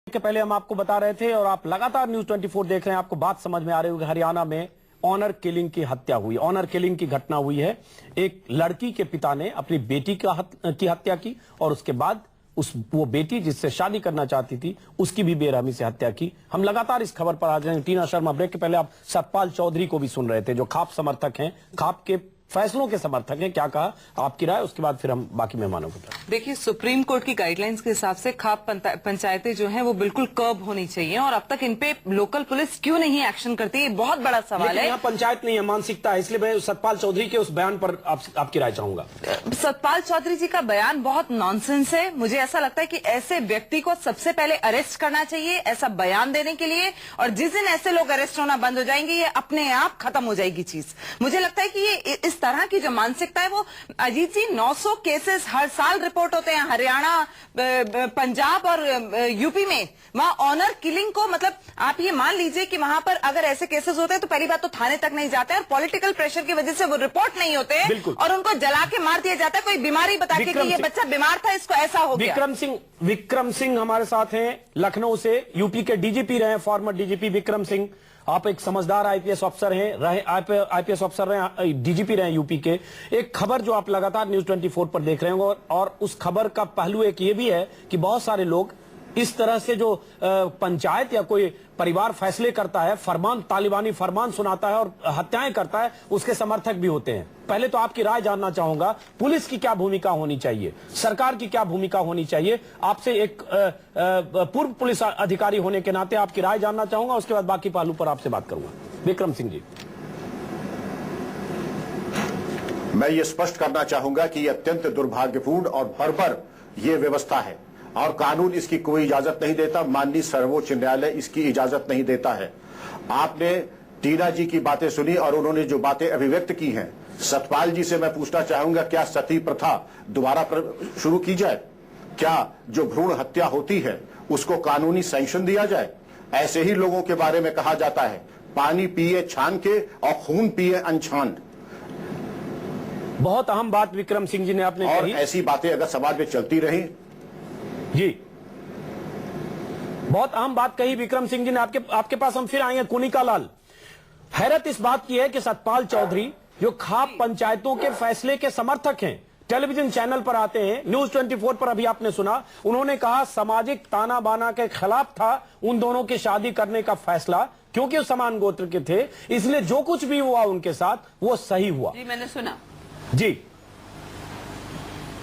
के पहले हम आपको बता रहे थे और आप लगातार न्यूज 24 देख रहे हैं, आपको बात समझ में आ रही होगी। हरियाणा में ऑनर किलिंग की हत्या हुई, ऑनर किलिंग की घटना हुई है। एक लड़की के पिता ने अपनी बेटी की हत्या की और उसके बाद वो बेटी जिससे शादी करना चाहती थी उसकी भी बेरहमी से हत्या की। हम लगातार इस खबर पर आ जाएंगे। टीना शर्मा, ब्रेक के पहले आप सतपाल चौधरी को भी सुन रहे थे जो खाप समर्थक हैं, खाप के फैसलों के समर्थक हैं। क्या कहा, आपकी राय, उसके बाद फिर हम बाकी मेहमानों को। देखिए, सुप्रीम कोर्ट की गाइडलाइंस के हिसाब से खाप पंचायतें जो हैं वो बिल्कुल कर्ब होनी चाहिए और अब तक इन पे लोकल पुलिस क्यों नहीं एक्शन करती, ये बहुत बड़ा सवाल है। यहाँ पंचायत नहीं है, मानसिकता है, इसलिए मैं सतपाल चौधरी के उस बयान पर आपकी राय चाहूंगा। सतपाल चौधरी जी का बयान बहुत नॉनसेंस है। मुझे ऐसा लगता है कि ऐसे व्यक्ति को सबसे पहले अरेस्ट करना चाहिए ऐसा बयान देने के लिए, और जिस दिन ऐसे लोग अरेस्ट होना बंद हो जाएंगे ये अपने आप खत्म हो जाएगी चीज। मुझे लगता है कि ये इस तरह की जो मानसिकता है वो, अजीत जी 900 केसेस हर साल रिपोर्ट होते हैं हरियाणा, पंजाब और यूपी में। वहां ऑनर किलिंग को, मतलब आप ये मान लीजिए कि वहां पर अगर ऐसे केसेस होते हैं तो पहली बात तो थाने तक नहीं जाते हैं और पॉलिटिकल प्रेशर की वजह से वो रिपोर्ट नहीं होते हैं और उनको जला के मार दिया जाता है, कोई बीमारी बता के कि ये बच्चा बीमार था, इसको ऐसा हो गया। विक्रम सिंह हमारे साथ हैं लखनऊ से, यूपी के डीजीपी रहे, फॉर्मर डीजीपी विक्रम सिंह। आप एक समझदार आईपीएस अफसर हैं, आईपीएस अफसर रहे, डीजीपी रहे यूपी के। एक खबर जो आप लगातार न्यूज 24 पर देख रहे होंगे और उस खबर का पहलू एक ये भी है कि बहुत सारे लोग इस तरह से जो पंचायत या कोई परिवार फैसले करता है, फरमान, तालिबानी फरमान सुनाता है और हत्याएं करता है, उसके समर्थक भी होते हैं। पहले तो आपकी राय जानना चाहूंगा, पुलिस की क्या भूमिका होनी चाहिए, सरकार की क्या भूमिका होनी चाहिए? आपसे एक पूर्व पुलिस अधिकारी होने के नाते आपकी राय जानना चाहूंगा, उसके बाद बाकी पहलू पर आपसे बात करूंगा। विक्रम सिंह जी। मैं ये स्पष्ट करना चाहूंगा कि यह अत्यंत दुर्भाग्यपूर्ण और बर्बर ये व्यवस्था है और कानून इसकी कोई इजाजत नहीं देता। माननीय सर्वोच्च न्यायालय इसकी इजाजत नहीं देता है। आपने टीना जी की बातें सुनी और उन्होंने जो बातें अभिव्यक्त की हैं, सतपाल जी से मैं पूछना चाहूंगा, क्या सती प्रथा दोबारा शुरू की जाए? क्या जो भ्रूण हत्या होती है उसको कानूनी सैंक्शन दिया जाए? ऐसे ही लोगों के बारे में कहा जाता है, पानी पिए छान के और खून पिए अनछान। बहुत अहम बात विक्रम सिंह जी ने आपने कही। ऐसी बातें अगर समाज में चलती रही जी, बहुत अहम बात कही विक्रम सिंह जी ने। आपके पास हम फिर आएंगे। कुनिका लाल, हैरत इस बात की है कि सतपाल चौधरी जो खाप पंचायतों के फैसले के समर्थक हैं, टेलीविजन चैनल पर आते हैं, न्यूज 24 पर अभी आपने सुना, उन्होंने कहा सामाजिक ताना बाना के खिलाफ था उन दोनों की शादी करने का फैसला, क्योंकि वो समान गोत्र के थे, इसलिए जो कुछ भी हुआ उनके साथ वो सही हुआ। जी, मैंने सुना जी।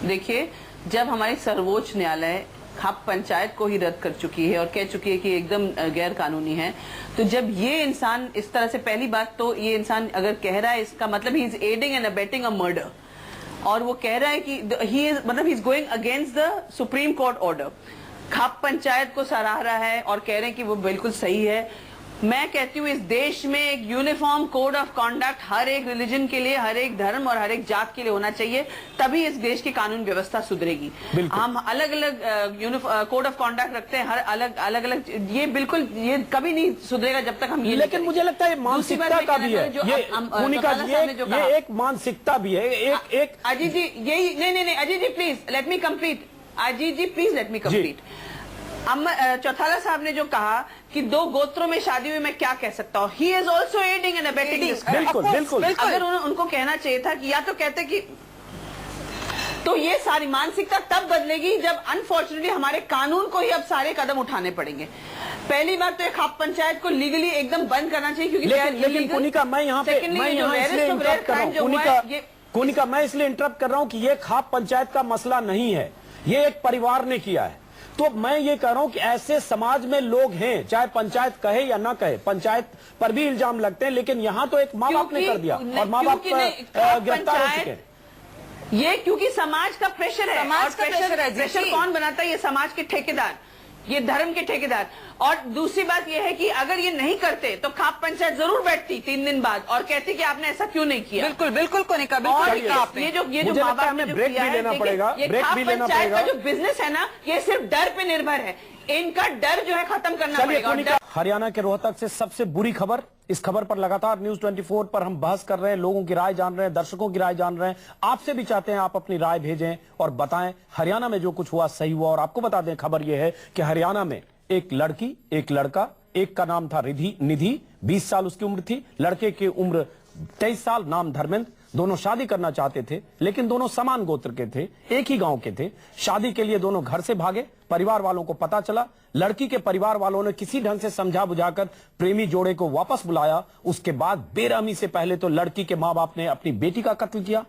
देखिए, जब हमारी सर्वोच्च न्यायालय खाप पंचायत को ही रद्द कर चुकी है और कह चुकी है कि एकदम गैर कानूनी है, तो जब ये इंसान इस तरह से, पहली बात तो ये इंसान अगर कह रहा है, इसका मतलब he is aiding and abetting a murder, और वो कह रहा है कि ही इज, मतलब he is going against the supreme court order. Khap panchayat को सराह रहा है और कह रहे हैं कि वो बिल्कुल सही है। मैं कहती हूँ इस देश में एक यूनिफॉर्म कोड ऑफ कॉन्डक्ट हर एक रिलीजन के लिए, हर एक धर्म और हर एक जात के लिए होना चाहिए, तभी इस देश की कानून व्यवस्था सुधरेगी। हम अलग अलग कोड ऑफ कॉन्डक्ट रखते हैं, हर अलग अलग, ये बिल्कुल, ये कभी नहीं सुधरेगा जब तक हम ये। लेकिन मुझे लगता है मानसिकता का भी है, ये एक मानसिकता भी है। एक अजीत जी, यही नहीं, Ajit ji please let me complete, Ajit ji please let me complete. Chautala साहब ने जो कहा कि दो गोत्रों में शादी हुई, मैं क्या कह सकता हूँ, he is also adding and abetting. बिल्कुल। अगर उनको कहना चाहिए था कि या तो कहते कि, तो ये सारी मानसिकता तब बदलेगी जब अनफॉर्चुनेटली हमारे कानून को ही अब सारे कदम उठाने पड़ेंगे। पहली बात तो एक खाप पंचायत को लीगली एकदम बंद करना चाहिए, क्योंकि लेकिन कुनिका, मैं यहाँ इसलिए इंटरप्ट कर रहा हूँ, कुनिका मैं इसलिए इंटरप्ट कर रहा हूँ कि ये खाप पंचायत का मसला नहीं है, ये एक परिवार ने किया है। तो मैं ये कह रहा हूं कि ऐसे समाज में लोग हैं, चाहे पंचायत कहे या ना कहे, पंचायत पर भी इल्जाम लगते हैं, लेकिन यहां तो एक माँ बाप ने कर दिया और माँ बाप गिरफ्तार हो चुके हैं। ये क्योंकि समाज का प्रेशर है, समाज का प्रेशर कौन बनाता है? ये समाज के ठेकेदार, ये धर्म के ठेकेदार। और दूसरी बात यह है कि अगर ये नहीं करते तो खाप पंचायत जरूर बैठती 3 दिन बाद और कहती कि आपने ऐसा क्यों नहीं किया। बिल्कुल कोनिका, ये जो माँ बाप ने ब्रेक भी लेना पड़ेगा, खाप पंचायत का जो बिजनेस है ना, ये सिर्फ डर पे निर्भर है। इनका डर जो है खत्म करना पड़ेगा। हरियाणा के रोहतक से सबसे बुरी खबर, इस खबर पर लगातार न्यूज 24 पर हम बहस कर रहे हैं, लोगों की राय जान रहे हैं, दर्शकों की राय जान रहे हैं। आपसे भी चाहते हैं आप अपनी राय भेजें और बताएं हरियाणा में जो कुछ हुआ सही हुआ। और आपको बता दें, खबर यह है कि हरियाणा में एक लड़की, एक लड़का, एक का नाम था निधि, 20 साल उसकी उम्र थी, लड़के की उम्र 23 साल, नाम धर्मेंद्र। दोनों शादी करना चाहते थे, लेकिन दोनों समान गोत्र के थे, एक ही गांव के थे। शादी के लिए दोनों घर से भागे। परिवार वालों को पता चला, लड़की के परिवार वालों ने किसी ढंग से समझा बुझाकर प्रेमी जोड़े को वापस बुलाया। उसके बाद बेरहमी से पहले तो लड़की के मां बाप ने अपनी बेटी का कत्ल किया,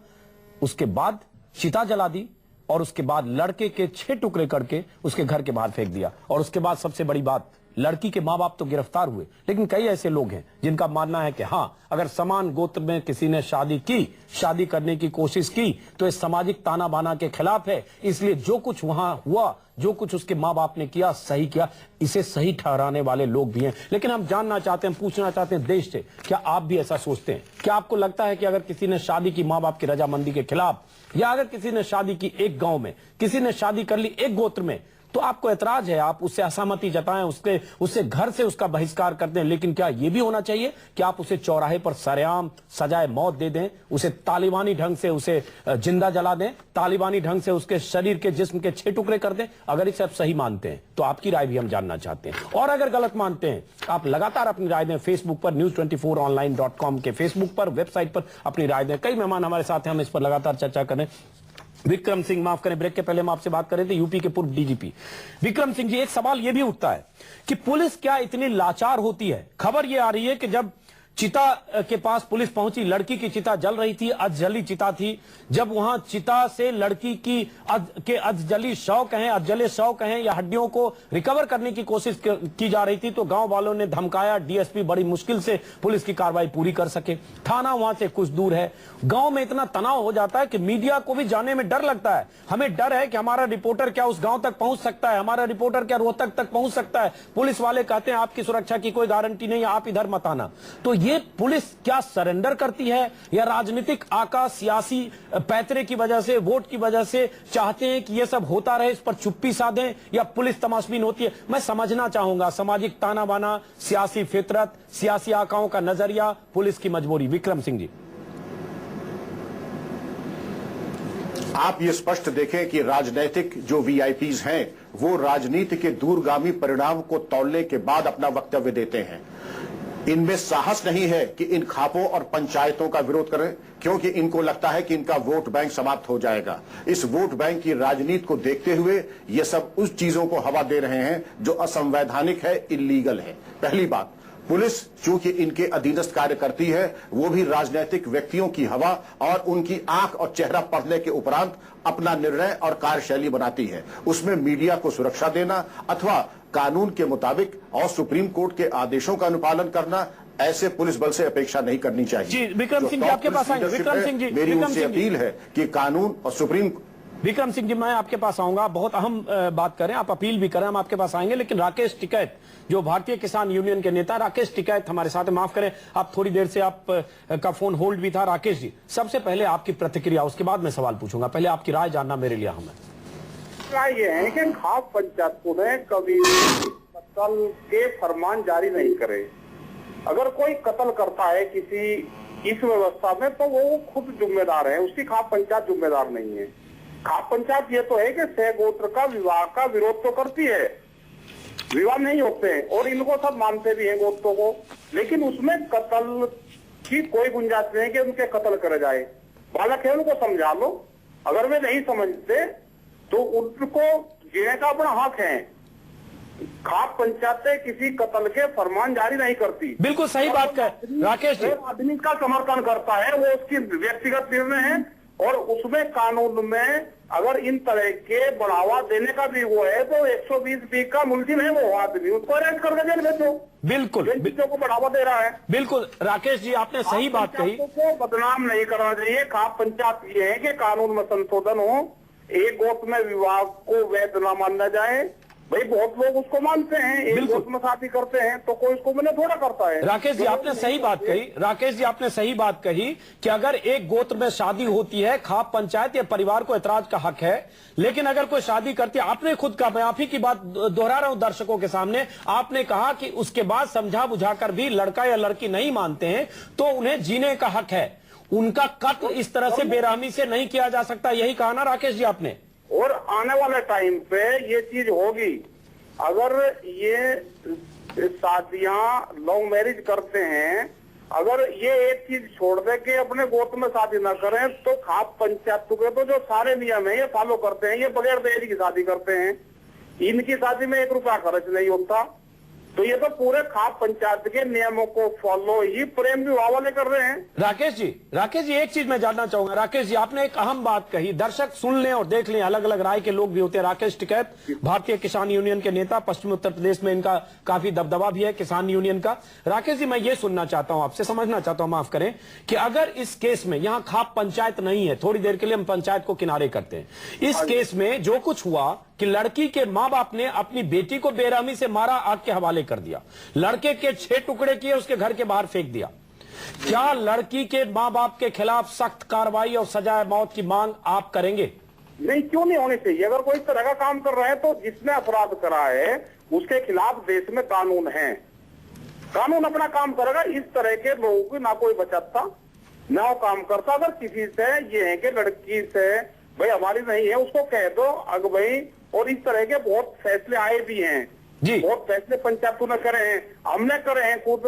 उसके बाद चिता जला दी और उसके बाद लड़के के 6 टुकड़े करके उसके घर के बाहर फेंक दिया। और उसके बाद सबसे बड़ी बात, लड़की के मां बाप तो गिरफ्तार हुए, लेकिन कई ऐसे लोग हैं जिनका मानना है कि हां, अगर समान गोत्र में किसी ने शादी करने की कोशिश की तो ये सामाजिक ताना बाना के खिलाफ है। इसलिए जो कुछ वहां हुआ, जो कुछ उसके मां बाप ने किया, सही किया, इसे सही ठहराने वाले लोग भी हैं। लेकिन हम जानना चाहते हैं, पूछना चाहते हैं देश से, क्या आप भी ऐसा सोचते हैं? क्या आपको लगता है कि अगर किसी ने शादी की मां बाप की रजामंदी के खिलाफ, या अगर किसी ने शादी की एक गांव में, किसी ने शादी कर ली एक गोत्र में, तो आपको ऐतराज है, आप उससे असहमति जताएं, उससे घर से उसका बहिष्कार करते हैं, लेकिन क्या यह भी होना चाहिए कि आप उसे चौराहे पर सरेआम सजाए मौत दे दें, उसे तालिबानी ढंग से उसे जिंदा जला दें, तालिबानी ढंग से उसके शरीर के जिस्म के 6 टुकड़े कर दें? अगर इसे आप सही मानते हैं तो आपकी राय भी हम जानना चाहते हैं, और अगर गलत मानते हैं आप लगातार अपनी राय दें। फेसबुक पर news24online.com के फेसबुक पर, वेबसाइट पर अपनी राय दें। कई मेहमान हमारे साथ हैं, हम इस पर लगातार चर्चा करें। विक्रम सिंह, माफ करें, ब्रेक के पहले हम आपसे बात कर रहे थे, यूपी के पूर्व डीजीपी विक्रम सिंह जी, एक सवाल यह भी उठता है कि पुलिस क्या इतनी लाचार होती है? खबर यह आ रही है कि जब चिता के पास पुलिस पहुंची, लड़की की चिता जल रही थी, अधजली चिता थी। जब वहां चिता से लड़की की अधजली शव कहें, अधजले शव कहें या हड्डियों को रिकवर करने की कोशिश की जा रही थी, तो गांव वालों ने धमकाया। डीएसपी बड़ी मुश्किल से पुलिस की कार्रवाई पूरी कर सके। थाना वहां से कुछ दूर है। गांव में इतना तनाव हो जाता है कि मीडिया को भी जाने में डर लगता है। हमें डर है कि हमारा रिपोर्टर क्या उस गांव तक पहुंच सकता है, हमारा रिपोर्टर क्या रोहतक तक पहुंच सकता है। पुलिस वाले कहते हैं आपकी सुरक्षा की कोई गारंटी नहीं, आप इधर मत आना। तो ये पुलिस क्या सरेंडर करती है, या राजनीतिक आका, सियासी पैतरे की वजह से, वोट की वजह से चाहते हैं कि ये सब होता रहे, इस पर चुप्पी साधें, या पुलिस तमाशबीन होती है? मैं समझना चाहूंगा सामाजिक ताना बाना, सियासी फितरत, सियासी आकाओं का नजरिया, पुलिस की मजबूरी। विक्रम सिंह जी, आप ये स्पष्ट देखें कि राजनीतिक जो वीआईपीज हैं वो राजनीति के दूरगामी परिणाम को तौलने के बाद अपना वक्तव्य देते हैं। इनमें साहस नहीं है कि इन खापों और पंचायतों का विरोध करें, क्योंकि इनको लगता है कि इनका वोट बैंक समाप्त हो जाएगा। इस वोट बैंक की राजनीति को देखते हुए ये सब उस चीजों को हवा दे रहे हैं जो असंवैधानिक है, इल्लीगल है। पहली बात, पुलिस चूंकि इनके अधीनस्थ कार्य करती है, वो भी राजनीतिक व्यक्तियों की हवा और उनकी आंख और चेहरा पढ़ने के उपरांत अपना निर्णय और कार्यशैली बनाती है। उसमें मीडिया को सुरक्षा देना अथवा कानून के मुताबिक और सुप्रीम कोर्ट के आदेशों का अनुपालन करना, ऐसे पुलिस बल से अपेक्षा नहीं करनी चाहिए। जी, विक्रम सिंह जी आपके पास आएंगे। विक्रम सिंह जी, मेरी उनसे अपील है कि कानून और सुप्रीम। विक्रम सिंह जी, मैं आपके पास आऊंगा, बहुत अहम बात करें, आप अपील भी करें, हम आपके पास आएंगे। लेकिन राकेश टिकैत, जो भारतीय किसान यूनियन के नेता राकेश टिकैत हमारे साथ है। माफ करें, आप थोड़ी देर से आप का फोन होल्ड भी था। राकेश जी, सबसे पहले आपकी प्रतिक्रिया, उसके बाद मैं सवाल पूछूंगा। पहले आपकी राय जानना मेरे लिए अहम है। राय ये है कि खाप पंचायतों ने कभी कत्ल के फरमान जारी नहीं करे। अगर कोई कत्ल करता है किसी इस व्यवस्था में, तो वो खुद जिम्मेदार है, उसकी खाप पंचायत जिम्मेदार नहीं है। खाप पंचायत ये तो है कि सह गोत्र का विवाह का विरोध तो करती है, विवाह नहीं होते हैं, और इनको सब मानते भी हैं गोत्रों को, लेकिन उसमें कत्ल की कोई गुंजाइश नहीं है कि उनके कत्ल करे जाए। बालक है, उनको समझा लो। अगर वे नहीं समझते तो उनको जीने का अपना हक है। खाप पंचायतें किसी कत्ल के फरमान जारी नहीं करती। बिल्कुल सही बात कर राकेश जी। आदमी का समर्थन करता है, वो उसकी व्यक्तिगत निर्णय है, और उसमें कानून में अगर इन तरह के बढ़ावा देने का भी वो है तो 120B का मुलजिम है वो आदमी, उसको अरेस्ट करके जेल भेजो। बिल्कुल, चीजों को बढ़ावा दे रहा है। बिल्कुल राकेश जी, आपने सही बात कही। को बदनाम नहीं करना चाहिए। खाप पंचायत ये है कि कानून में संशोधन हो, एक गोत्र में विवाह को वैध न माना जाए। भाई बहुत लोग उसको मानते हैं, एक गोत्र में शादी करते हैं, तो कोई उसको मैंने थोड़ा करता है। राकेश जी, आपने सही बात कही। राकेश जी, आपने सही बात कही कि अगर एक गोत्र में शादी होती है, खाप पंचायत या परिवार को ऐतराज का हक है। लेकिन अगर कोई शादी करती है, आपने खुद कहा, मैं आप ही की बात दोहरा रहा हूं दर्शकों के सामने, आपने कहा कि उसके बाद समझा बुझाकर भी लड़का या लड़की नहीं मानते हैं तो उन्हें जीने का हक है। उनका कत्ल इस तरह से बेरहमी से नहीं किया जा सकता, यही कहा ना राकेश जी आपने? और आने वाले टाइम पे ये चीज होगी अगर ये शादियां लव मैरिज करते हैं, अगर ये एक चीज छोड़ दे कि अपने गोद में शादी ना करें, तो खाप पंचायत के तो जो सारे नियम है ये फॉलो करते हैं। ये बगैर दहेज की शादी करते हैं, इनकी शादी में 1 रुपया खर्च नहीं होता। तो ये तो पूरे खाप पंचायत के नियमों को फॉलो ही प्रेम विवाह वाले कर रहे हैं। राकेश जी एक चीज मैं जानना चाहूंगा। राकेश जी, आपने एक अहम बात कही, दर्शक सुन लें और देख लें, अलग अलग राय के लोग भी होते हैं। राकेश टिकैत भारतीय किसान यूनियन के नेता, पश्चिमी उत्तर प्रदेश में इनका काफी दबदबा भी है किसान यूनियन का। राकेश जी, मैं ये सुनना चाहता हूं आपसे, समझना चाहता हूं, माफ करें, कि अगर इस केस में यहां खाप पंचायत नहीं है, थोड़ी देर के लिए हम पंचायत को किनारे करते हैं, इस केस में जो कुछ हुआ कि लड़की के मां बाप ने अपनी बेटी को बेरहमी से मारा, आग के हवाले कर दिया, लड़के के 6 टुकड़े किए, उसके घर के बाहर फेंक दिया, क्या लड़की के मां बाप के खिलाफ सख्त कार्रवाई और सजाए मौत की मांग आप करेंगे? नहीं, क्यों नहीं होनी चाहिए। अगर कोई इस तरह का काम कर रहा है तो जिसने अपराध करा है उसके खिलाफ देश में कानून है, कानून अपना काम करेगा। इस तरह के लोगों की ना कोई बचाता ना वो काम करता। अगर किसी से ये है कि लड़की से भाई हमारी नहीं है, उसको कह दो अग भाई। और इस तरह के बहुत फैसले आए भी हैं जी, बहुत फैसले पंचायतों ने करे हैं, हमने करे हैं खुद,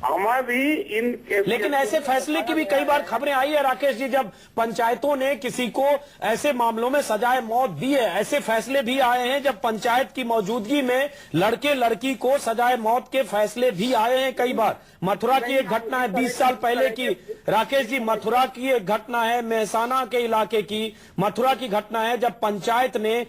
हमें भी इन। लेकिन ऐसे फैसले की भी कई बार खबरें आई है राकेश जी, जब पंचायतों ने किसी को ऐसे मामलों में सजाए मौत दी है। ऐसे फैसले भी आए हैं जब पंचायत की मौजूदगी में लड़के लड़की को सजाए मौत के फैसले भी आए हैं कई बार। मथुरा की एक घटना है 20 साल पहले की, राकेश जी, मथुरा की एक घटना है, मेहसाना के इलाके की मथुरा की घटना है, जब पंचायत ने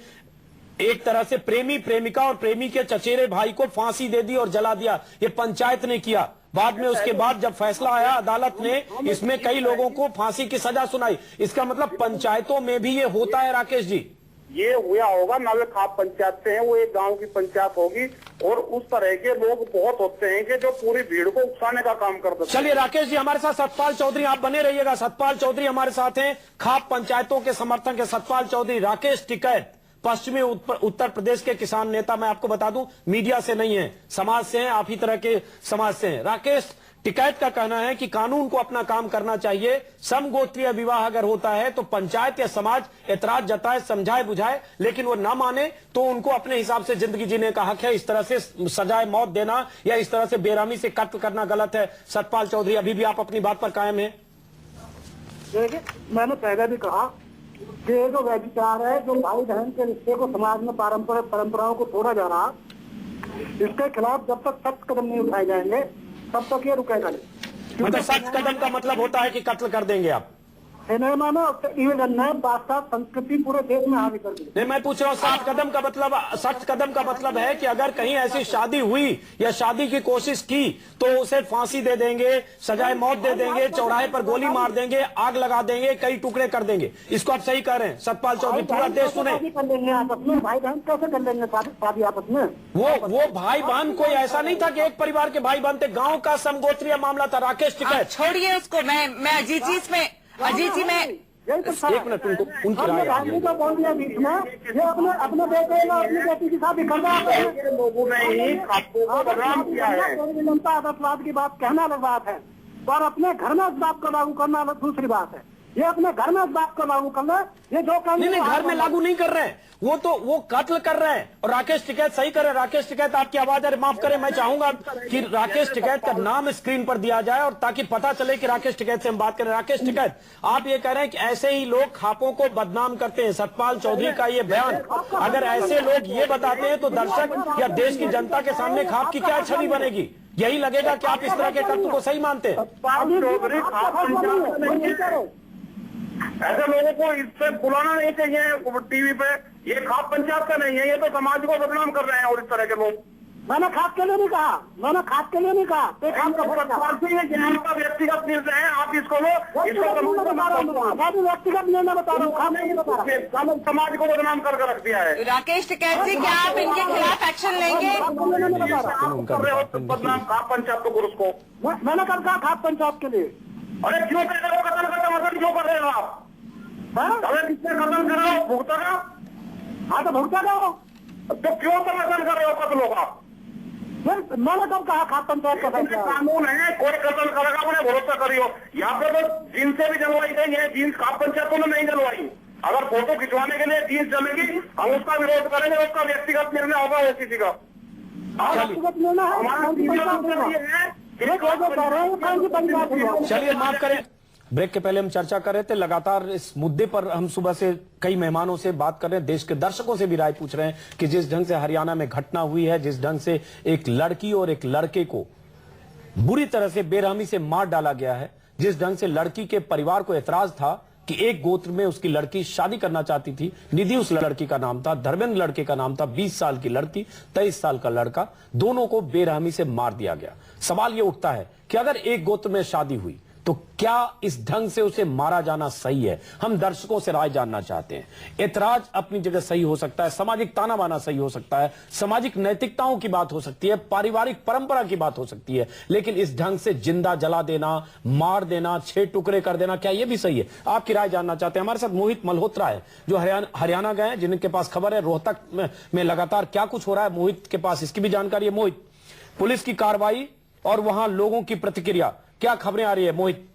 एक तरह से प्रेमी प्रेमिका और प्रेमी के चचेरे भाई को फांसी दे दी और जला दिया। ये पंचायत ने किया। बाद में उसके बाद जब फैसला आया, अदालत ने इसमें कई लोगों को फांसी की सजा सुनाई। इसका मतलब पंचायतों में भी ये होता है राकेश जी? ये हुआ होगा ना, वे खाप पंचायत से हैं, वो एक गांव की पंचायत होगी। और उस तरह के लोग बहुत होते हैं कि जो पूरी भीड़ को उकसाने का काम करते हैं। चलिए राकेश जी, हमारे साथ सतपाल चौधरी, आप बने रहिएगा। सतपाल चौधरी हमारे साथ हैं, खाप पंचायतों के समर्थक के सतपाल चौधरी। राकेश टिकैत पश्चिमी उत्तर प्रदेश के किसान नेता, मैं आपको बता दूं, मीडिया से नहीं है, समाज से हैं, आप ही तरह के समाज से हैं। राकेश टिकैत का कहना है कि कानून को अपना काम करना चाहिए, समगोत्रीय विवाह अगर होता है तो पंचायत या समाज एतराज जताए, समझाए बुझाए, लेकिन वो ना माने तो उनको अपने हिसाब से जिंदगी जीने का हक है। इस तरह से सजाए मौत देना या इस तरह से बेरहमी से कत्ल करना गलत है। सतपाल चौधरी, अभी भी आप अपनी बात पर कायम है? देखिए, मैंने पहले भी कहा कि ये जो व्यभिचार है, जो भाई बहन के रिश्ते को समाज में पारंपरिक परंपराओं को तोड़ा जा रहा, इसके खिलाफ जब तक सख्त कदम नहीं उठाए जाएंगे तब तक ये रुकेगा नहीं। मतलब सख्त कदम का मतलब होता है कि कत्ल कर देंगे आप? सिनेमा में बादशाह संस्कृति पूरे देश में हावी कर दी। नहीं, मैं पूछ रहा हूँ सख्त कदम का मतलब, सख्त कदम का मतलब है कि अगर कहीं ऐसी शादी हुई या शादी की कोशिश की तो उसे फांसी दे देंगे, सजाए मौत दे देंगे, चौराहे पर गोली मार देंगे, आग लगा देंगे, कई टुकड़े कर देंगे। इसको आप सही कह रहे हैं सतपाल चौधरी? पूरा देश सुने। कर लेंगे आपस में, भाई बहन कैसे कर लेंगे शादी आपस में? वो भाई बहन कोई ऐसा नहीं था कि एक परिवार के भाई बहन थे, गाँव का समगोत्रीय मामला था। राकेश टिकैत, छोड़िए उसको। मैं अजीत जी में एक मिनट, उनकी राय का बोल दिया बीच में, ये अपने बेटे या अपनी बेटी की शादी कर रहा है। लोगों ने ही खापों को बदनाम किया है। जनता आदर्शवाद की बात कहना अलग बात है, और अपने घर में इस बात को लागू करना दूसरी बात है। ये अपने घर में इस बात को लागू करना, ये जो नहीं, घर में लागू नहीं कर रहे हैं, वो कत्ल कर रहे हैं। और राकेश टिकैत सही कर रहे हैं। राकेश टिकैत, आपकी आवाज आ रही, माफ करें, मैं चाहूंगा कि राकेश टिकैत का नाम स्क्रीन पर दिया जाए और ताकि पता चले कि राकेश टिकैत से हम बात करें। राकेश टिकैत, आप ये कह रहे हैं कि ऐसे ही लोग खापों को बदनाम करते हैं। सतपाल चौधरी का ये बयान, अगर ऐसे लोग ये बताते हैं तो दर्शक या देश की जनता के सामने खाप की क्या छवि बनेगी? यही लगेगा कि आप इस तरह के तत्व को सही मानते हैं। ऐसे लोगों को इससे बुलाना नहीं चाहिए टीवी पे। ये खाप पंचायत का नहीं है, ये तो समाज को बदनाम कर रहे हैं। और इस तरह के लोग, मैंने खाप के लिए नहीं कहा, मैंने खाप के लिए नहीं कहा। आपका व्यक्तिगत निर्णय है, आप इसको लो, व्यक्तिगत निर्णय बता रहा हूँ, समाज को बदनाम करके रख दिया है। राकेश टिकैत जी, क्या आप इनके खिलाफ एक्शन लेंगे? कर रहे हो तो बदनाम खाप पंचायत को, पुरुष को। मैंने कल कहा खाप पंचायत के लिए। अरे क्यों कर रहे हो? कतल करता मतलब क्यों कर रहे हो आप? अगर किसने कतल कर रहे हो, भुगता का? हाँ तो भुगता का हो तो क्यों कतल कर रहे हो कतलों का? मैंने कब कहा खाप पंचायत का कानून है, कोई कतल करेगा उन्हें भरोसा करियो। यहाँ पे तो जिनसे भी जलवाई गई है, जिन खाप पंचायतों ने नहीं जलवाई, अगर फोटो खिंचवाने के लिए जींस जमेगी, हम उसका विरोध करेंगे, उसका व्यक्तिगत निर्णय होगा किसी का। व्यक्तिगत निर्णय है, हमारा चलिए माफ करें, ब्रेक के पहले हम चर्चा कर रहे थे, लगातार इस मुद्दे पर हम सुबह से कई मेहमानों से बात कर रहे हैं, देश के दर्शकों से भी राय पूछ रहे हैं कि जिस ढंग से हरियाणा में घटना हुई है, जिस ढंग से एक लड़की और एक लड़के को बुरी तरह से बेरहमी से मार डाला गया है, जिस ढंग से लड़की के परिवार को एतराज था कि एक गोत्र में उसकी लड़की शादी करना चाहती थी, निधि उस लड़की का नाम था, धर्मेंद्र लड़के का नाम था, 20 साल की लड़की, 23 साल का लड़का, दोनों को बेरहमी से मार दिया गया। सवाल यह उठता है कि अगर एक गोत्र में शादी हुई तो क्या इस ढंग से उसे मारा जाना सही है? हम दर्शकों से राय जानना चाहते हैं। ऐतराज अपनी जगह सही हो सकता है, सामाजिक ताना बाना सही हो सकता है, सामाजिक नैतिकताओं की बात हो सकती है, पारिवारिक परंपरा की बात हो सकती है, लेकिन इस ढंग से जिंदा जला देना, मार देना, 6 टुकड़े कर देना, क्या यह भी सही है? आपकी राय जानना चाहते हैं। हमारे साथ मोहित मल्होत्रा है जो हरियाणा गए, जिनके पास खबर है रोहतक में लगातार क्या कुछ हो रहा है। मोहित के पास इसकी भी जानकारी है। मोहित, पुलिस की कार्रवाई और वहां लोगों की प्रतिक्रिया, क्या खबरें आ रही है मोहित?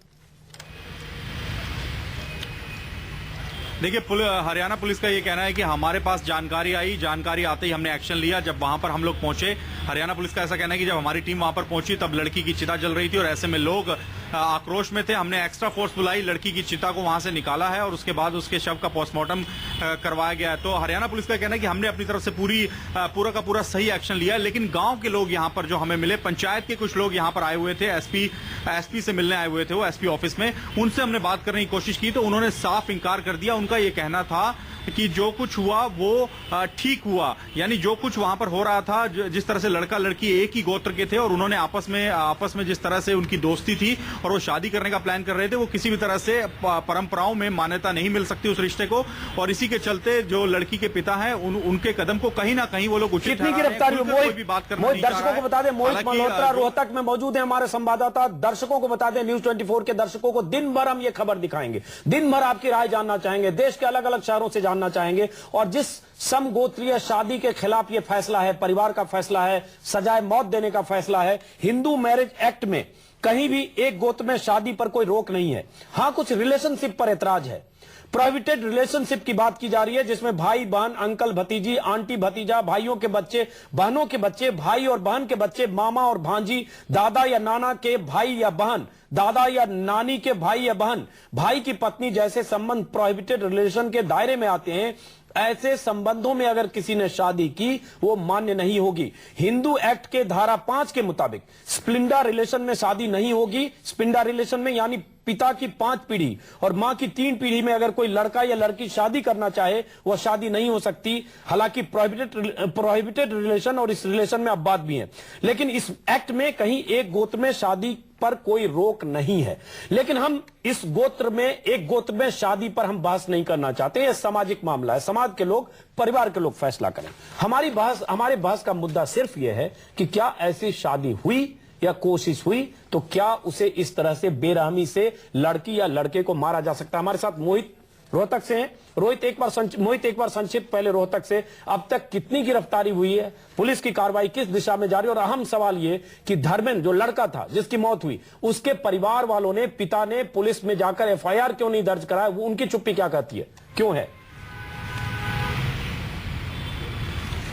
देखिए, हरियाणा पुलिस का ये कहना है कि हमारे पास जानकारी आई, जानकारी आते ही हमने एक्शन लिया। जब वहां पर हम लोग पहुंचे, हरियाणा पुलिस का ऐसा कहना है कि जब हमारी टीम वहां पर पहुंची तब लड़की की चिता जल रही थी और ऐसे में लोग आक्रोश में थे। हमने एक्स्ट्रा फोर्स बुलाई, लड़की की चिता को वहां से निकाला है और उसके बाद उसके शव का पोस्टमार्टम करवाया गया है। तो हरियाणा पुलिस का कहना है कि हमने अपनी तरफ से पूरा का पूरा सही एक्शन लिया है। लेकिन गांव के लोग यहां पर जो हमें मिले, पंचायत के कुछ लोग यहां पर आए हुए थे, एसपी से मिलने आए हुए थे, वो एसपी ऑफिस में, उनसे हमने बात करने की कोशिश की तो उन्होंने साफ इंकार कर दिया। उनका ये कहना था कि जो कुछ हुआ वो ठीक हुआ, यानी जो कुछ वहां पर हो रहा था, जिस तरह से लड़का लड़की एक ही गोत्र के थे और उन्होंने आपस में जिस तरह से उनकी दोस्ती थी और वो शादी करने का प्लान कर रहे थे, वो किसी भी तरह से परंपराओं में मान्यता नहीं मिल सकती उस रिश्ते को। और इसी के चलते जो लड़की के पिता हैं उनके कदम को कहीं ना कहीं वो लोग उचित कितनी गिरफ्तारी हुई? दर्शकों को बता दें, मोहित मल्होत्रा रोहतक में मौजूद है, हमारे संवाददाता। दर्शकों को बता दें, न्यूज 24 के दर्शकों को दिन भर हम ये खबर दिखाएंगे, दिन भर आपकी राय जानना चाहेंगे, देश के अलग अलग शहरों से जानना चाहेंगे। और जिस समगोत्रीय शादी के खिलाफ यह फैसला है, परिवार का फैसला है, सजाए मौत देने का फैसला है, हिंदू मैरिज एक्ट में कहीं भी एक गोत्र में शादी पर कोई रोक नहीं है। हां, कुछ रिलेशनशिप पर ऐतराज है। प्रोहिबिटेड रिलेशनशिप की बात की जा रही है, जिसमें भाई बहन, अंकल भतीजी, आंटी भतीजा, भाइयों के बच्चे, बहनों के बच्चे, भाई और बहन के बच्चे, मामा और भांजी, दादा या नाना के भाई या बहन, दादा या नानी के भाई या बहन, भाई की पत्नी जैसे संबंध प्रोहिबिटेड रिलेशन के दायरे में आते हैं। ऐसे संबंधों में अगर किसी ने शादी की वो मान्य नहीं होगी। हिंदू एक्ट के धारा 5 के मुताबिक स्प्लिंडा रिलेशन में शादी नहीं होगी। स्प्लिंडा रिलेशन में यानी पिता की 5 पीढ़ी और मां की 3 पीढ़ी में अगर कोई लड़का या लड़की शादी करना चाहे वह शादी नहीं हो सकती। हालांकि प्रोहिबिटेड रिलेशन और इस रिलेशन में अपवाद भी हैं, लेकिन इस एक्ट में कहीं एक गोत्र में शादी पर कोई रोक नहीं है। लेकिन हम इस गोत्र में, एक गोत्र में शादी पर हम बहस नहीं करना चाहते। यह सामाजिक मामला है, समाज के लोग, परिवार के लोग फैसला करें। हमारे बहस का मुद्दा सिर्फ यह है कि क्या ऐसी शादी हुई या कोशिश हुई तो क्या उसे इस तरह से बेरहमी से लड़की या लड़के को मारा जा सकता है। हमारे साथ मोहित रोहतक से हैं। मोहित एक बार संक्षिप्त पहले रोहतक से, अब तक कितनी गिरफ्तारी हुई है, पुलिस की कार्रवाई किस दिशा में जारी, और अहम सवाल ये कि धर्मेंद्र जो लड़का था जिसकी मौत हुई, उसके परिवार वालों ने, पिता ने पुलिस में जाकर एफआईआर क्यों नहीं दर्ज कराया? वो उनकी चुप्पी क्या कहती है, क्यों है?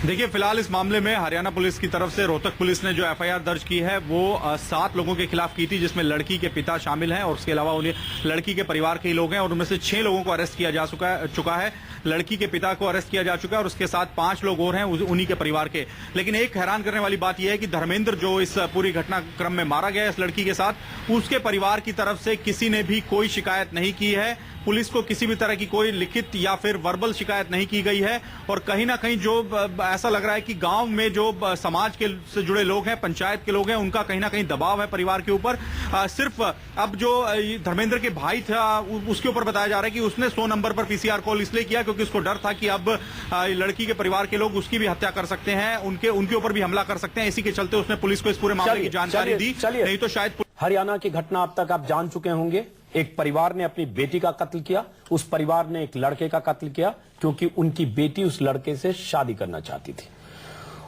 देखिए, फिलहाल इस मामले में हरियाणा पुलिस की तरफ से रोहतक पुलिस ने जो एफआईआर दर्ज की है वो 7 लोगों के खिलाफ की थी, जिसमें लड़की के पिता शामिल हैं और उसके अलावा उन्हें लड़की के परिवार के ही लोग हैं, और उनमें से 6 लोगों को अरेस्ट किया जा चुका है। लड़की के पिता को अरेस्ट किया जा चुका है और उसके साथ 5 लोग और हैं उन्हीं के परिवार के। लेकिन एक हैरान करने वाली बात यह है कि धर्मेंद्र जो इस पूरी घटनाक्रम में मारा गया इस लड़की के साथ, उसके परिवार की तरफ से किसी ने भी कोई शिकायत नहीं की है। पुलिस को किसी भी तरह की कोई लिखित या फिर वर्बल शिकायत नहीं की गई है। और कहीं ना कहीं जो ऐसा लग रहा है कि गांव में जो समाज के से जुड़े लोग हैं, पंचायत के लोग हैं, उनका कहीं ना कहीं दबाव है परिवार के ऊपर। सिर्फ अब जो धर्मेंद्र के भाई था उसके ऊपर बताया जा रहा है कि उसने 100 नंबर पर पीसीआर कॉल इसलिए किया क्योंकि उसको डर था कि अब लड़की के परिवार के लोग उसकी भी हत्या कर सकते हैं, उनके ऊपर भी हमला कर सकते हैं। इसी के चलते उसने पुलिस को इस पूरे मामले की जानकारी दी, नहीं तो शायद। हरियाणा की घटना अब तक आप जान चुके होंगे। एक परिवार ने अपनी बेटी का कत्ल किया, उस परिवार ने एक लड़के का कत्ल किया क्योंकि उनकी बेटी उस लड़के से शादी करना चाहती थी।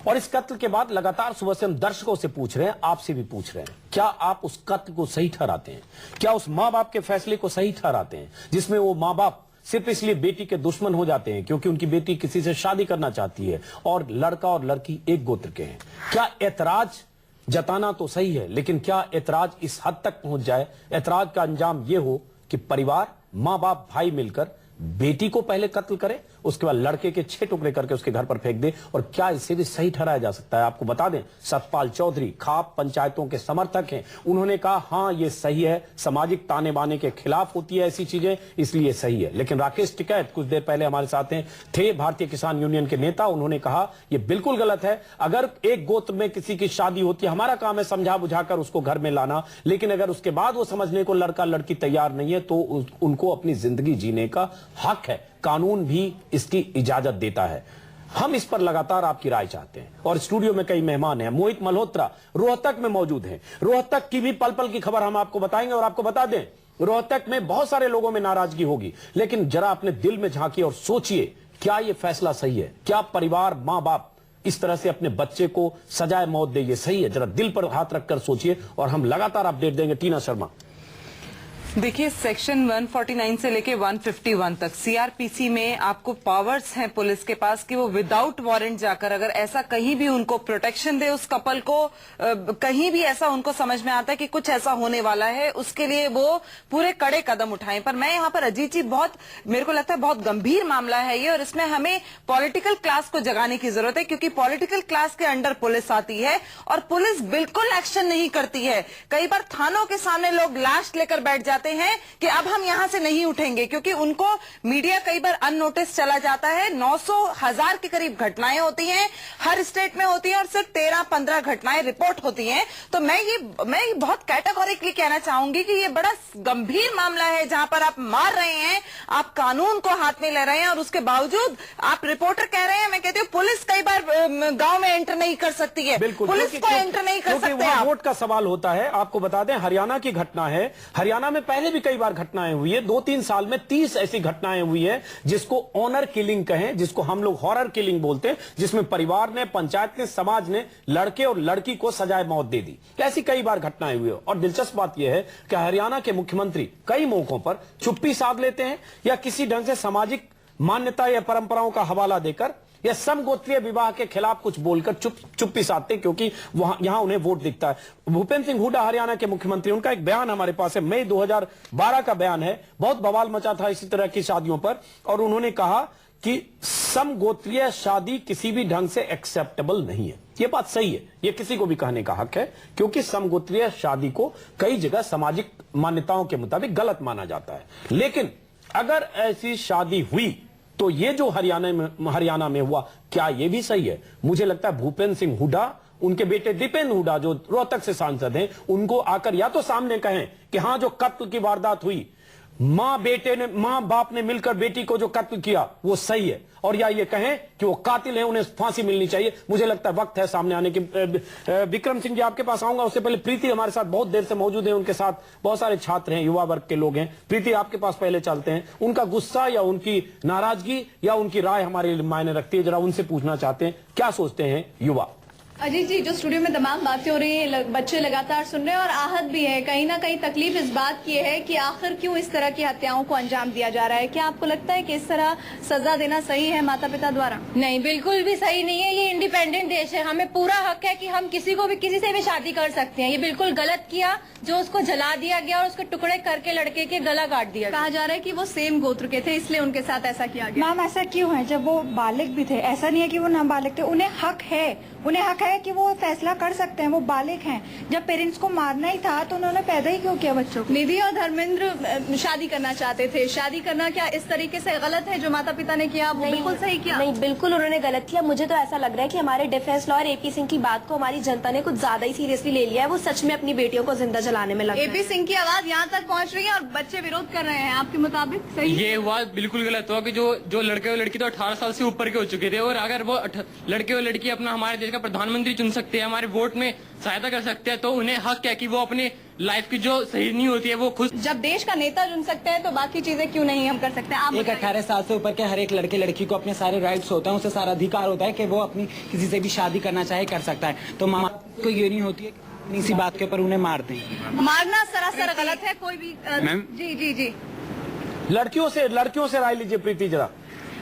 और इस कत्ल के बाद लगातार सुबह से हम दर्शकों से पूछ रहे हैं, आपसे भी पूछ रहे हैं, क्या आप उस कत्ल को सही ठहराते हैं? क्या उस मां बाप के फैसले को सही ठहराते हैं जिसमें वो मां बाप सिर्फ इसलिए बेटी के दुश्मन हो जाते हैं क्योंकि उनकी बेटी किसी से शादी करना चाहती है और लड़का और लड़की एक गोत्र के हैं। क्या ऐतराज जताना तो सही है, लेकिन क्या ऐतराज इस हद तक पहुंच जाए, ऐतराज का अंजाम यह हो कि परिवार, मां बाप, भाई मिलकर बेटी को पहले कत्ल करे, उसके बाद लड़के के 6 टुकड़े करके उसके घर पर फेंक दे? और क्या इसे भी सही ठहराया जा सकता है? आपको बता दें, सतपाल चौधरी खाप पंचायतों के समर्थक हैं। उन्होंने कहा हां ये सही है, सामाजिक ताने बाने के खिलाफ होती है ऐसी चीजें, इसलिए सही है। लेकिन राकेश टिकैत कुछ देर पहले हमारे साथ थे, भारतीय किसान यूनियन के नेता। उन्होंने कहा यह बिल्कुल गलत है। अगर एक गोत्र में किसी की शादी होती है, हमारा काम है समझा बुझाकर उसको घर में लाना, लेकिन अगर उसके बाद वो समझने को लड़का लड़की तैयार नहीं है तो उनको अपनी जिंदगी जीने का हक है। कानून भी इसकी इजाजत देता है। हम इस पर लगातार आपकी राय चाहते हैं और स्टूडियो में कई मेहमान हैं। मोहित मल्होत्रा रोहतक में मौजूद हैं। रोहतक की भी पल पल की खबर हम आपको बताएंगे और आपको बता दें, रोहतक में बहुत सारे लोगों में नाराजगी होगी, लेकिन जरा अपने दिल में झांकिए और सोचिए, क्या यह फैसला सही है? क्या परिवार, मां बाप इस तरह से अपने बच्चे को सजाए मौत दे, ये सही है? जरा दिल पर हाथ रखकर सोचिए और हम लगातार अपडेट देंगे। टीना शर्मा। देखिए, सेक्शन 149 से लेके 151 तक सीआरपीसी में आपको पावर्स हैं पुलिस के पास कि वो विदाउट वारंट जाकर अगर ऐसा कहीं भी उनको प्रोटेक्शन दे, उस कपल को कहीं भी ऐसा उनको समझ में आता है कि कुछ ऐसा होने वाला है, उसके लिए वो पूरे कड़े कदम उठाएं। पर मैं यहाँ पर अजीत जी, बहुत मेरे को लगता है बहुत गंभीर मामला है ये, और इसमें हमें पॉलिटिकल क्लास को जगाने की जरूरत है, क्योंकि पॉलिटिकल क्लास के अंडर पुलिस आती है और पुलिस बिल्कुल एक्शन नहीं करती है। कई बार थानों के सामने लोग लाश लेकर बैठ जाते हैं कि अब हम यहां से नहीं उठेंगे, क्योंकि उनको मीडिया कई बार अननोटिस चला जाता है। 900,000 के करीब घटनाएं होती हैं, हर स्टेट में होती हैं, और सिर्फ 13-15 घटनाएं रिपोर्ट होती हैं। तो मैं ये बहुत कैटेगोरिकली कहना चाहूंगी कि ये बड़ा गंभीर मामला है, जहां पर आप मार रहे हैं, आप कानून को हाथ में ले रहे हैं, और उसके बावजूद आप रिपोर्टर कह रहे हैं। मैं कहती हूँ पुलिस कई बार गांव में एंटर नहीं कर सकती है, पुलिस को एंटर नहीं कर सकते आप। वोट का सवाल होता है। आपको बता दें, हरियाणा की घटना है। हरियाणा में पहले भी कई बार घटनाएं हुई है। 2-3 साल में 30 ऐसी घटनाएं हुई है जिसको ऑनर किलिंग कहें, जिसको हम लोग हॉरर किलिंग बोलते हैं, जिसमें परिवार ने, पंचायत ने, समाज ने लड़के और लड़की को सजाए मौत दे दी। ऐसी कई बार घटनाएं हुई है। और दिलचस्प बात यह है कि हरियाणा के मुख्यमंत्री कई मौकों पर चुप्पी साध लेते हैं, या किसी ढंग से सामाजिक मान्यता या परंपराओं का हवाला देकर या समगोत्रीय विवाह के खिलाफ कुछ बोलकर चुप्पी साधते, क्योंकि यहां उन्हें वोट दिखता है। भूपेंद्र सिंह हुड्डा हरियाणा के मुख्यमंत्री, उनका एक बयान हमारे पास है, मई 2012 का बयान है। बहुत बवाल मचा था इसी तरह की शादियों पर, और उन्होंने कहा कि समगोत्रीय शादी किसी भी ढंग से एक्सेप्टेबल नहीं है। यह बात सही है, यह किसी को भी कहने का हक है, क्योंकि समगोत्रीय शादी को कई जगह सामाजिक मान्यताओं के मुताबिक गलत माना जाता है। लेकिन अगर ऐसी शादी हुई तो ये जो हरियाणा में हुआ, क्या ये भी सही है? मुझे लगता है भूपेंद्र सिंह हुड्डा, उनके बेटे दीपेंद्र हुड्डा जो रोहतक से सांसद हैं, उनको आकर या तो सामने कहें कि हां जो कत्ल की वारदात हुई, मां बाप ने मिलकर बेटी को जो कत्ल किया वो सही है, और या ये कहें कि वो कातिल हैं, उन्हें फांसी मिलनी चाहिए। मुझे लगता है वक्त है सामने आने की। विक्रम सिंह जी, आपके पास आऊंगा, उससे पहले प्रीति हमारे साथ बहुत देर से मौजूद है, उनके साथ बहुत सारे छात्र हैं, युवा वर्ग के लोग हैं। प्रीति, आपके पास पहले चलते हैं। उनका गुस्सा या उनकी नाराजगी या उनकी राय हमारे लिए मायने रखती है, जरा उनसे पूछना चाहते हैं, क्या सोचते हैं युवा? अजीत जी, जो स्टूडियो में तमाम बातें हो रही हैं, बच्चे लगातार सुन रहे हैं और आहत भी है। कहीं ना कहीं तकलीफ इस बात की है कि आखिर क्यों इस तरह की हत्याओं को अंजाम दिया जा रहा है। क्या आपको लगता है कि इस तरह सजा देना सही है माता पिता द्वारा? नहीं, बिल्कुल भी सही नहीं है। ये इंडिपेंडेंट देश है, हमें पूरा हक है कि हम किसी को भी किसी से भी शादी कर सकते हैं। ये बिल्कुल गलत किया जो उसको जला दिया गया और उसके टुकड़े करके लड़के के गला काट दिया गया। कहा जा रहा है कि वो सेम गोत्र के थे, इसलिए उनके साथ ऐसा किया गया। मैम, ऐसा क्यों है? जब वो बालिग भी थे, ऐसा नहीं है कि वो नाबालिग थे। उन्हें हक है कि वो फैसला कर सकते हैं, वो बालिग हैं। जब पेरेंट्स को मारना ही था तो उन्होंने पैदा ही क्यों किया बच्चों को? निधि और धर्मेंद्र शादी करना चाहते थे। शादी करना क्या इस तरीके से गलत है जो माता पिता ने किया? बिल्कुल सही किया। नहीं, बिल्कुल उन्होंने गलत किया। मुझे तो ऐसा लग रहा है कि हमारे डिफेंस लॉयर एपी सिंह की बात को हमारी जनता ने कुछ ज्यादा ही सीरियसली ले लिया है। वो सच में अपनी बेटियों को जिंदा जलाने में लगा है। एपी सिंह की आवाज यहाँ तक पहुँच रही है और बच्चे विरोध कर रहे हैं। आपके मुताबिक सही? ये हुआ बिल्कुल गलत हुआ कि जो लड़के और लड़की तो 18 साल से ऊपर के हो चुके थे, और अगर वो लड़के और लड़की अपना हमारे देश का प्रधानमंत्री चुन सकते हैं, हमारे वोट में सहायता कर सकते हैं, तो उन्हें हक है कि वो अपनी लाइफ की जो सही नहीं होती है वो खुद। जब देश का नेता चुन सकते हैं तो बाकी चीजें क्यों नहीं हम कर सकते? आप 18 साल से ऊपर के हर एक लड़के लड़की को अपने सारे राइट्स होते हैं, उसे सारा अधिकार होता है कि वो अपनी किसी से भी शादी करना चाहे कर सकता है। तो माँ को ये नहीं होती है इसी बात के ऊपर उन्हें मारते हैं। मारना सरासर गलत है। कोई भी मैम, जी जी जी लड़कियों से राय लीजिए प्रीति जरा।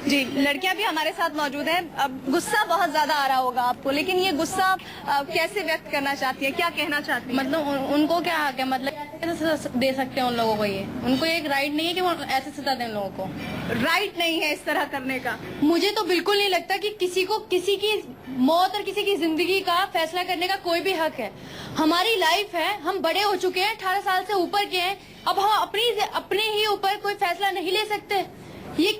जी, लड़कियां भी हमारे साथ मौजूद हैं। अब गुस्सा बहुत ज्यादा आ रहा होगा आपको, लेकिन ये गुस्सा कैसे व्यक्त करना चाहती है, क्या कहना चाहती है? मतलब उनको क्या हक है, मतलब कैसे दे सकते हैं उन लोगों को? ये उनको एक राइट नहीं है कि वो ऐसे सजा दें लोगों को। राइट नहीं है इस तरह करने का। मुझे तो बिल्कुल नहीं लगता कि किसी को किसी की मौत और किसी की जिंदगी का फैसला करने का कोई भी हक है। हमारी लाइफ है, हम बड़े हो चुके हैं, 18 साल से ऊपर के हैं, अब हम अपने ही ऊपर कोई फैसला नहीं ले सकते। ये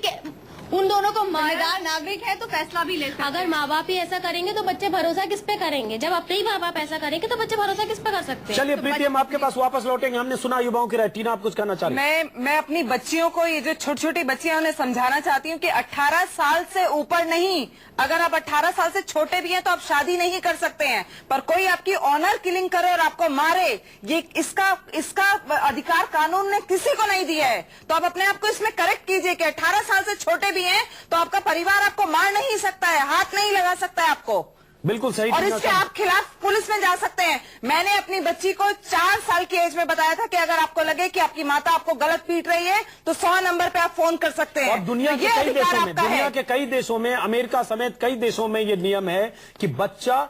उन दोनों को जिम्मेदार नागरिक है तो फैसला भी ले सकते हैं। अगर माँ बाप ही ऐसा करेंगे तो बच्चे भरोसा किस पे करेंगे? जब अपने ही माँ बाप ऐसा करेंगे तो बच्चे भरोसा किस पे कर सकते हैं? चलिए प्रीति, हम आपके पास वापस लौटेंगे। हमने सुना युवाओं की राय। टीना, आप कुछ कहना चाह रही हैं? मैं अपनी बच्चियों को, ये जो छोटी छोटी बच्चियां, उन्हें समझाना चाहती हूँ कि 18 साल से ऊपर नहीं, अगर आप 18 साल से छोटे भी हैं तो आप शादी नहीं कर सकते हैं। पर कोई आपकी ऑनर किलिंग करे और आपको मारे, ये इसका अधिकार कानून ने किसी को नहीं दिया है। तो आप अपने आप को इसमें करेक्ट कीजिए कि 18 साल से छोटे भी हैं तो आपका परिवार आपको मार नहीं सकता है, हाथ नहीं लगा सकता है आपको। बिल्कुल सही। और इसके आप खिलाफ पुलिस में जा सकते हैं। मैंने अपनी बच्ची को 4 साल की एज में बताया था कि अगर आपको लगे कि आपकी माता आपको गलत पीट रही है तो 100 नंबर पे आप फोन कर सकते हैं। और दुनिया के कई देशों में, अमेरिका समेत कई देशों में ये नियम है कि बच्चा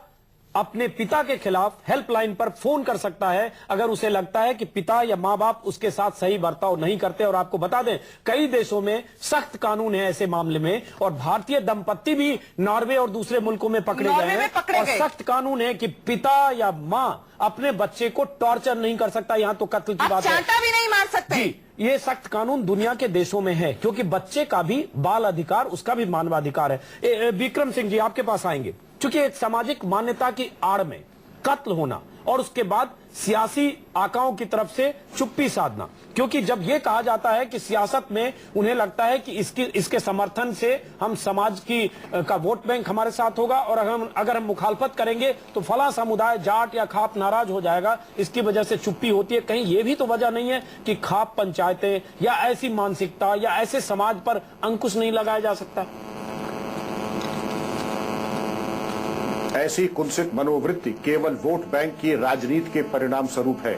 अपने पिता के खिलाफ हेल्पलाइन पर फोन कर सकता है अगर उसे लगता है कि पिता या मां बाप उसके साथ सही बर्ताव नहीं करते। और आपको बता दें, कई देशों में सख्त कानून है ऐसे मामले में, और भारतीय दंपत्ति भी नॉर्वे और दूसरे मुल्कों में पकड़े गए हैं। और सख्त कानून है कि पिता या मां अपने बच्चे को टॉर्चर नहीं कर सकता, यहां तो कत्ल की बात है, चांटा भी नहीं मार सकते। जी, ये सख्त कानून दुनिया के देशों में है, क्योंकि बच्चे का भी बाल अधिकार, उसका भी मानवाधिकार है। विक्रम सिंह जी, आपके पास आएंगे। क्योंकि एक सामाजिक मान्यता की आड़ में कत्ल होना और उसके बाद सियासी आकाओं की तरफ से चुप्पी साधना, क्योंकि जब यह कहा जाता है कि सियासत में उन्हें लगता है कि इसके समर्थन से हम समाज का वोट बैंक हमारे साथ होगा, और अगर हम मुखालफत करेंगे तो फला समुदाय, जाट या खाप नाराज हो जाएगा, इसकी वजह से चुप्पी होती है। कहीं यह भी तो वजह नहीं है कि खाप पंचायतें या ऐसी मानसिकता या ऐसे समाज पर अंकुश नहीं लगाया जा सकता? ऐसी कुत्सित मनोवृत्ति केवल वोट बैंक की राजनीति के परिणाम स्वरूप है,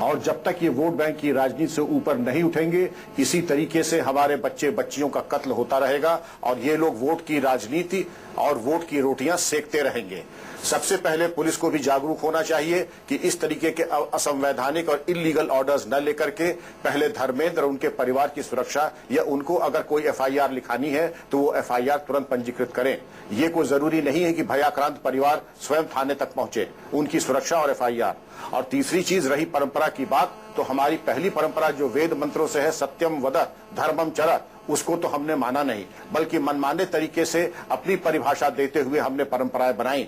और जब तक ये वोट बैंक की राजनीति से ऊपर नहीं उठेंगे, इसी तरीके से हमारे बच्चे बच्चियों का कत्ल होता रहेगा और ये लोग वोट की राजनीति और वोट की रोटियां सेकते रहेंगे। सबसे पहले पुलिस को भी जागरूक होना चाहिए कि इस तरीके के असंवैधानिक और इलीगल ऑर्डर्स न लेकर के पहले धर्मेंद्र और उनके परिवार की सुरक्षा, या उनको अगर कोई एफआईआर लिखानी है तो वो एफआईआर तुरंत पंजीकृत करें। ये कोई जरूरी नहीं है कि भयाक्रांत परिवार स्वयं थाने तक पहुंचे, उनकी सुरक्षा और एफआईआर। और तीसरी चीज रही परंपरा की बात, तो हमारी पहली परंपरा जो वेद मंत्रों से है, सत्यम वद धर्मम चर, उसको तो हमने माना नहीं, बल्कि मनमाने तरीके से अपनी परिभाषा देते हुए हमने परंपराएं बनाई।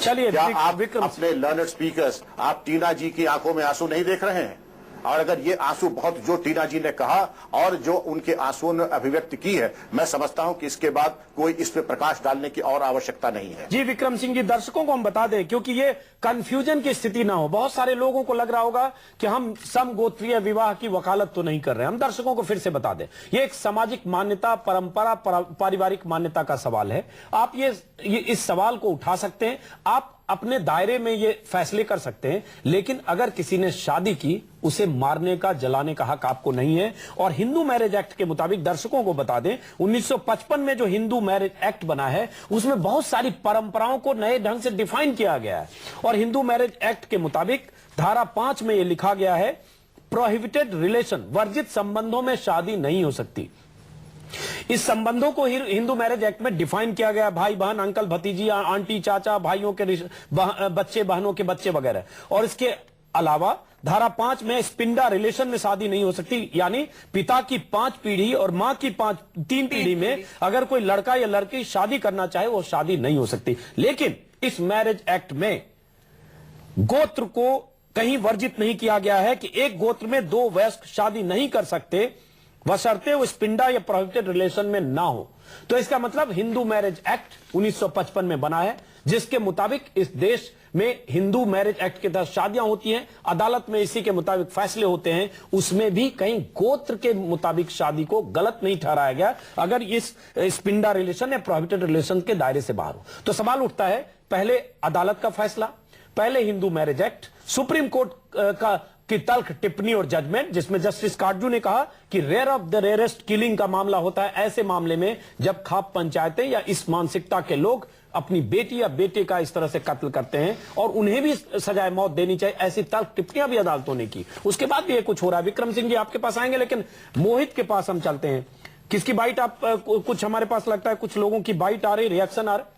चलिए, क्या आप अपने लर्नड स्पीकर्स, आप टीना जी की आंखों में आंसू नहीं देख रहे हैं? और अगर ये आंसू बहुत, जो टीना जी ने कहा और जो उनके आंसुओं ने अभिव्यक्त की है, मैं समझता हूं कि इसके बाद कोई इस पे प्रकाश डालने की और आवश्यकता नहीं है। जी विक्रम सिंह जी, दर्शकों को हम बता दें, क्योंकि ये कंफ्यूजन की स्थिति ना हो। बहुत सारे लोगों को लग रहा होगा कि हम समगोत्रीय विवाह की वकालत तो नहीं कर रहे हैं। हम दर्शकों को फिर से बता दें, ये एक सामाजिक मान्यता, परंपरा, पारिवारिक मान्यता का सवाल है। आप ये इस सवाल को उठा सकते हैं, आप अपने दायरे में ये फैसले कर सकते हैं, लेकिन अगर किसी ने शादी की, उसे मारने का, जलाने का हक आपको नहीं है। और हिंदू मैरिज एक्ट के मुताबिक, दर्शकों को बता दें, 1955 में जो हिंदू मैरिज एक्ट बना है, उसमें बहुत सारी परंपराओं को नए ढंग से डिफाइन किया गया है। और हिंदू मैरिज एक्ट के मुताबिक धारा 5 में यह लिखा गया है, प्रोहिबिटेड रिलेशन, वर्जित संबंधों में शादी नहीं हो सकती। इस संबंधों को हिंदू मैरिज एक्ट में डिफाइन किया गया, भाई बहन, अंकल भतीजी, आंटी चाचा, भाइयों के बच्चे, बहनों के बच्चे वगैरह। और इसके अलावा धारा 5 में स्पिंडा रिलेशन में शादी नहीं हो सकती, यानी पिता की 5 पीढ़ी और मां की 3 पीढ़ी में अगर कोई लड़का या लड़की शादी करना चाहे, वो शादी नहीं हो सकती। लेकिन इस मैरिज एक्ट में गोत्र को कहीं वर्जित नहीं किया गया है कि एक गोत्र में 2 वयस्क शादी नहीं कर सकते, बशर्ते वो स्पिंडा या प्रोहिबिटेड रिलेशन में ना हो। तो इसका मतलब हिंदू मैरिज एक्ट 1955 में बना है, जिसके मुताबिक इस देश में हिंदू मैरिज एक्ट के तहत शादियां होती हैं, अदालत में इसी के मुताबिक फैसले होते हैं। उसमें भी कहीं गोत्र के मुताबिक शादी को गलत नहीं ठहराया गया, अगर इस स्पिंडा रिलेशन या प्रोहिबिटेड रिलेशन के दायरे से बाहर हो। तो सवाल उठता है, पहले अदालत का फैसला, पहले Hindu marriage act, supreme court का की तल्ख टिप्पणी और जजमेंट, जिसमें जस्टिस काटजू ने कहा कि rare of the rarest killing का मामला होता है ऐसे मामले में जब खाप पंचायतें या इस मानसिकता के लोग अपनी बेटी या बेटे का इस तरह से कत्ल करते हैं और उन्हें भी सजाए मौत देनी चाहिए। ऐसी तल्ख टिप्पणियां भी अदालतों ने की। उसके बाद भी ये कुछ हो रहा है। विक्रम सिंह जी आपके पास आएंगे, लेकिन मोहित के पास हम चलते हैं। किसकी बाइट आप कुछ हमारे पास लगता है कुछ लोगों की बाइट आ रही, रिएक्शन आ रहा।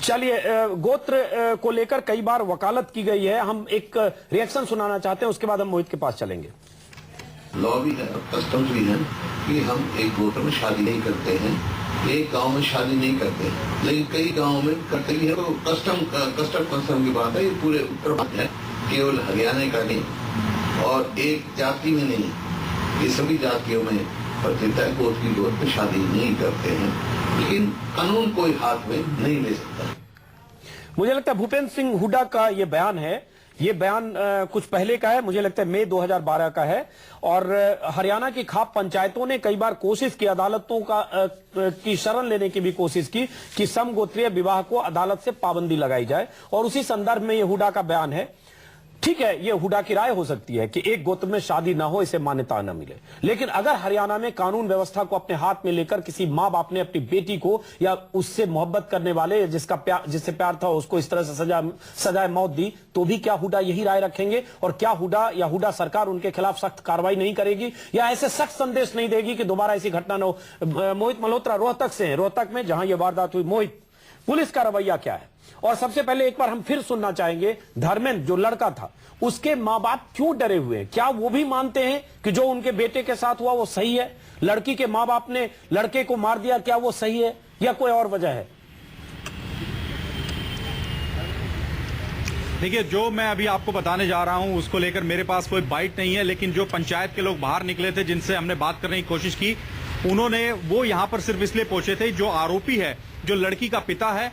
चलिए, गोत्र को लेकर कई बार वकालत की गई है, हम एक रिएक्शन सुनाना चाहते हैं, उसके बाद हम मोहित के पास चलेंगे। लॉ भी है, कस्टम्स भी है कि हम एक गोत्र में शादी नहीं करते हैं, एक गांव में शादी नहीं करते, लेकिन कई गांवों में करते भी है। तो कस्टम कंसर्न की बात है, ये पूरे उत्तर भारत है, केवल हरियाणा का नहीं और एक जाति में नहीं, ये सभी जातियों में प्रचलित है। गोत्र की गोत्र में शादी नहीं करते हैं, लेकिन कानून कोई हाथ में नहीं ले सकता। मुझे लगता है भूपेंद्र सिंह हुड्डा का ये बयान है, ये बयान कुछ पहले का है, मुझे लगता है मई 2012 का है। और हरियाणा की खाप पंचायतों ने कई बार कोशिश की, अदालतों की शरण लेने की भी कोशिश की कि समगोत्रीय विवाह को अदालत से पाबंदी लगाई जाए, और उसी संदर्भ में ये हुड्डा का बयान है। ठीक है, ये हुड्डा की राय हो सकती है कि एक गोत्र में शादी ना हो, इसे मान्यता न मिले, लेकिन अगर हरियाणा में कानून व्यवस्था को अपने हाथ में लेकर किसी मां बाप ने अपनी बेटी को या उससे मोहब्बत करने वाले जिससे प्यार था उसको इस तरह से सजाए मौत दी, तो भी क्या हुड्डा यही राय रखेंगे? और क्या हुड्डा सरकार उनके खिलाफ सख्त कार्रवाई नहीं करेगी या ऐसे सख्त संदेश नहीं देगी कि दोबारा ऐसी घटना न हो? मोहित मल्होत्रा रोहतक से हैं, रोहतक में जहां यह वारदात हुई, मोहित, पुलिस का रवैया क्या है? और सबसे पहले एक बार हम फिर सुनना चाहेंगे, धर्मेंद्र जो लड़का था उसके मां बाप क्यों डरे हुए हैं? क्या वो भी मानते हैं कि जो उनके बेटे के साथ हुआ वो सही है? लड़की के मां बाप ने लड़के को मार दिया, क्या वो सही है या कोई और वजह है? देखिए, जो मैं अभी आपको बताने जा रहा हूं उसको लेकर मेरे पास कोई बाइट नहीं है, लेकिन जो पंचायत के लोग बाहर निकले थे जिनसे हमने बात करने की कोशिश की, वो यहां पर सिर्फ इसलिए पहुंचे थे, जो आरोपी है, जो लड़की का पिता है,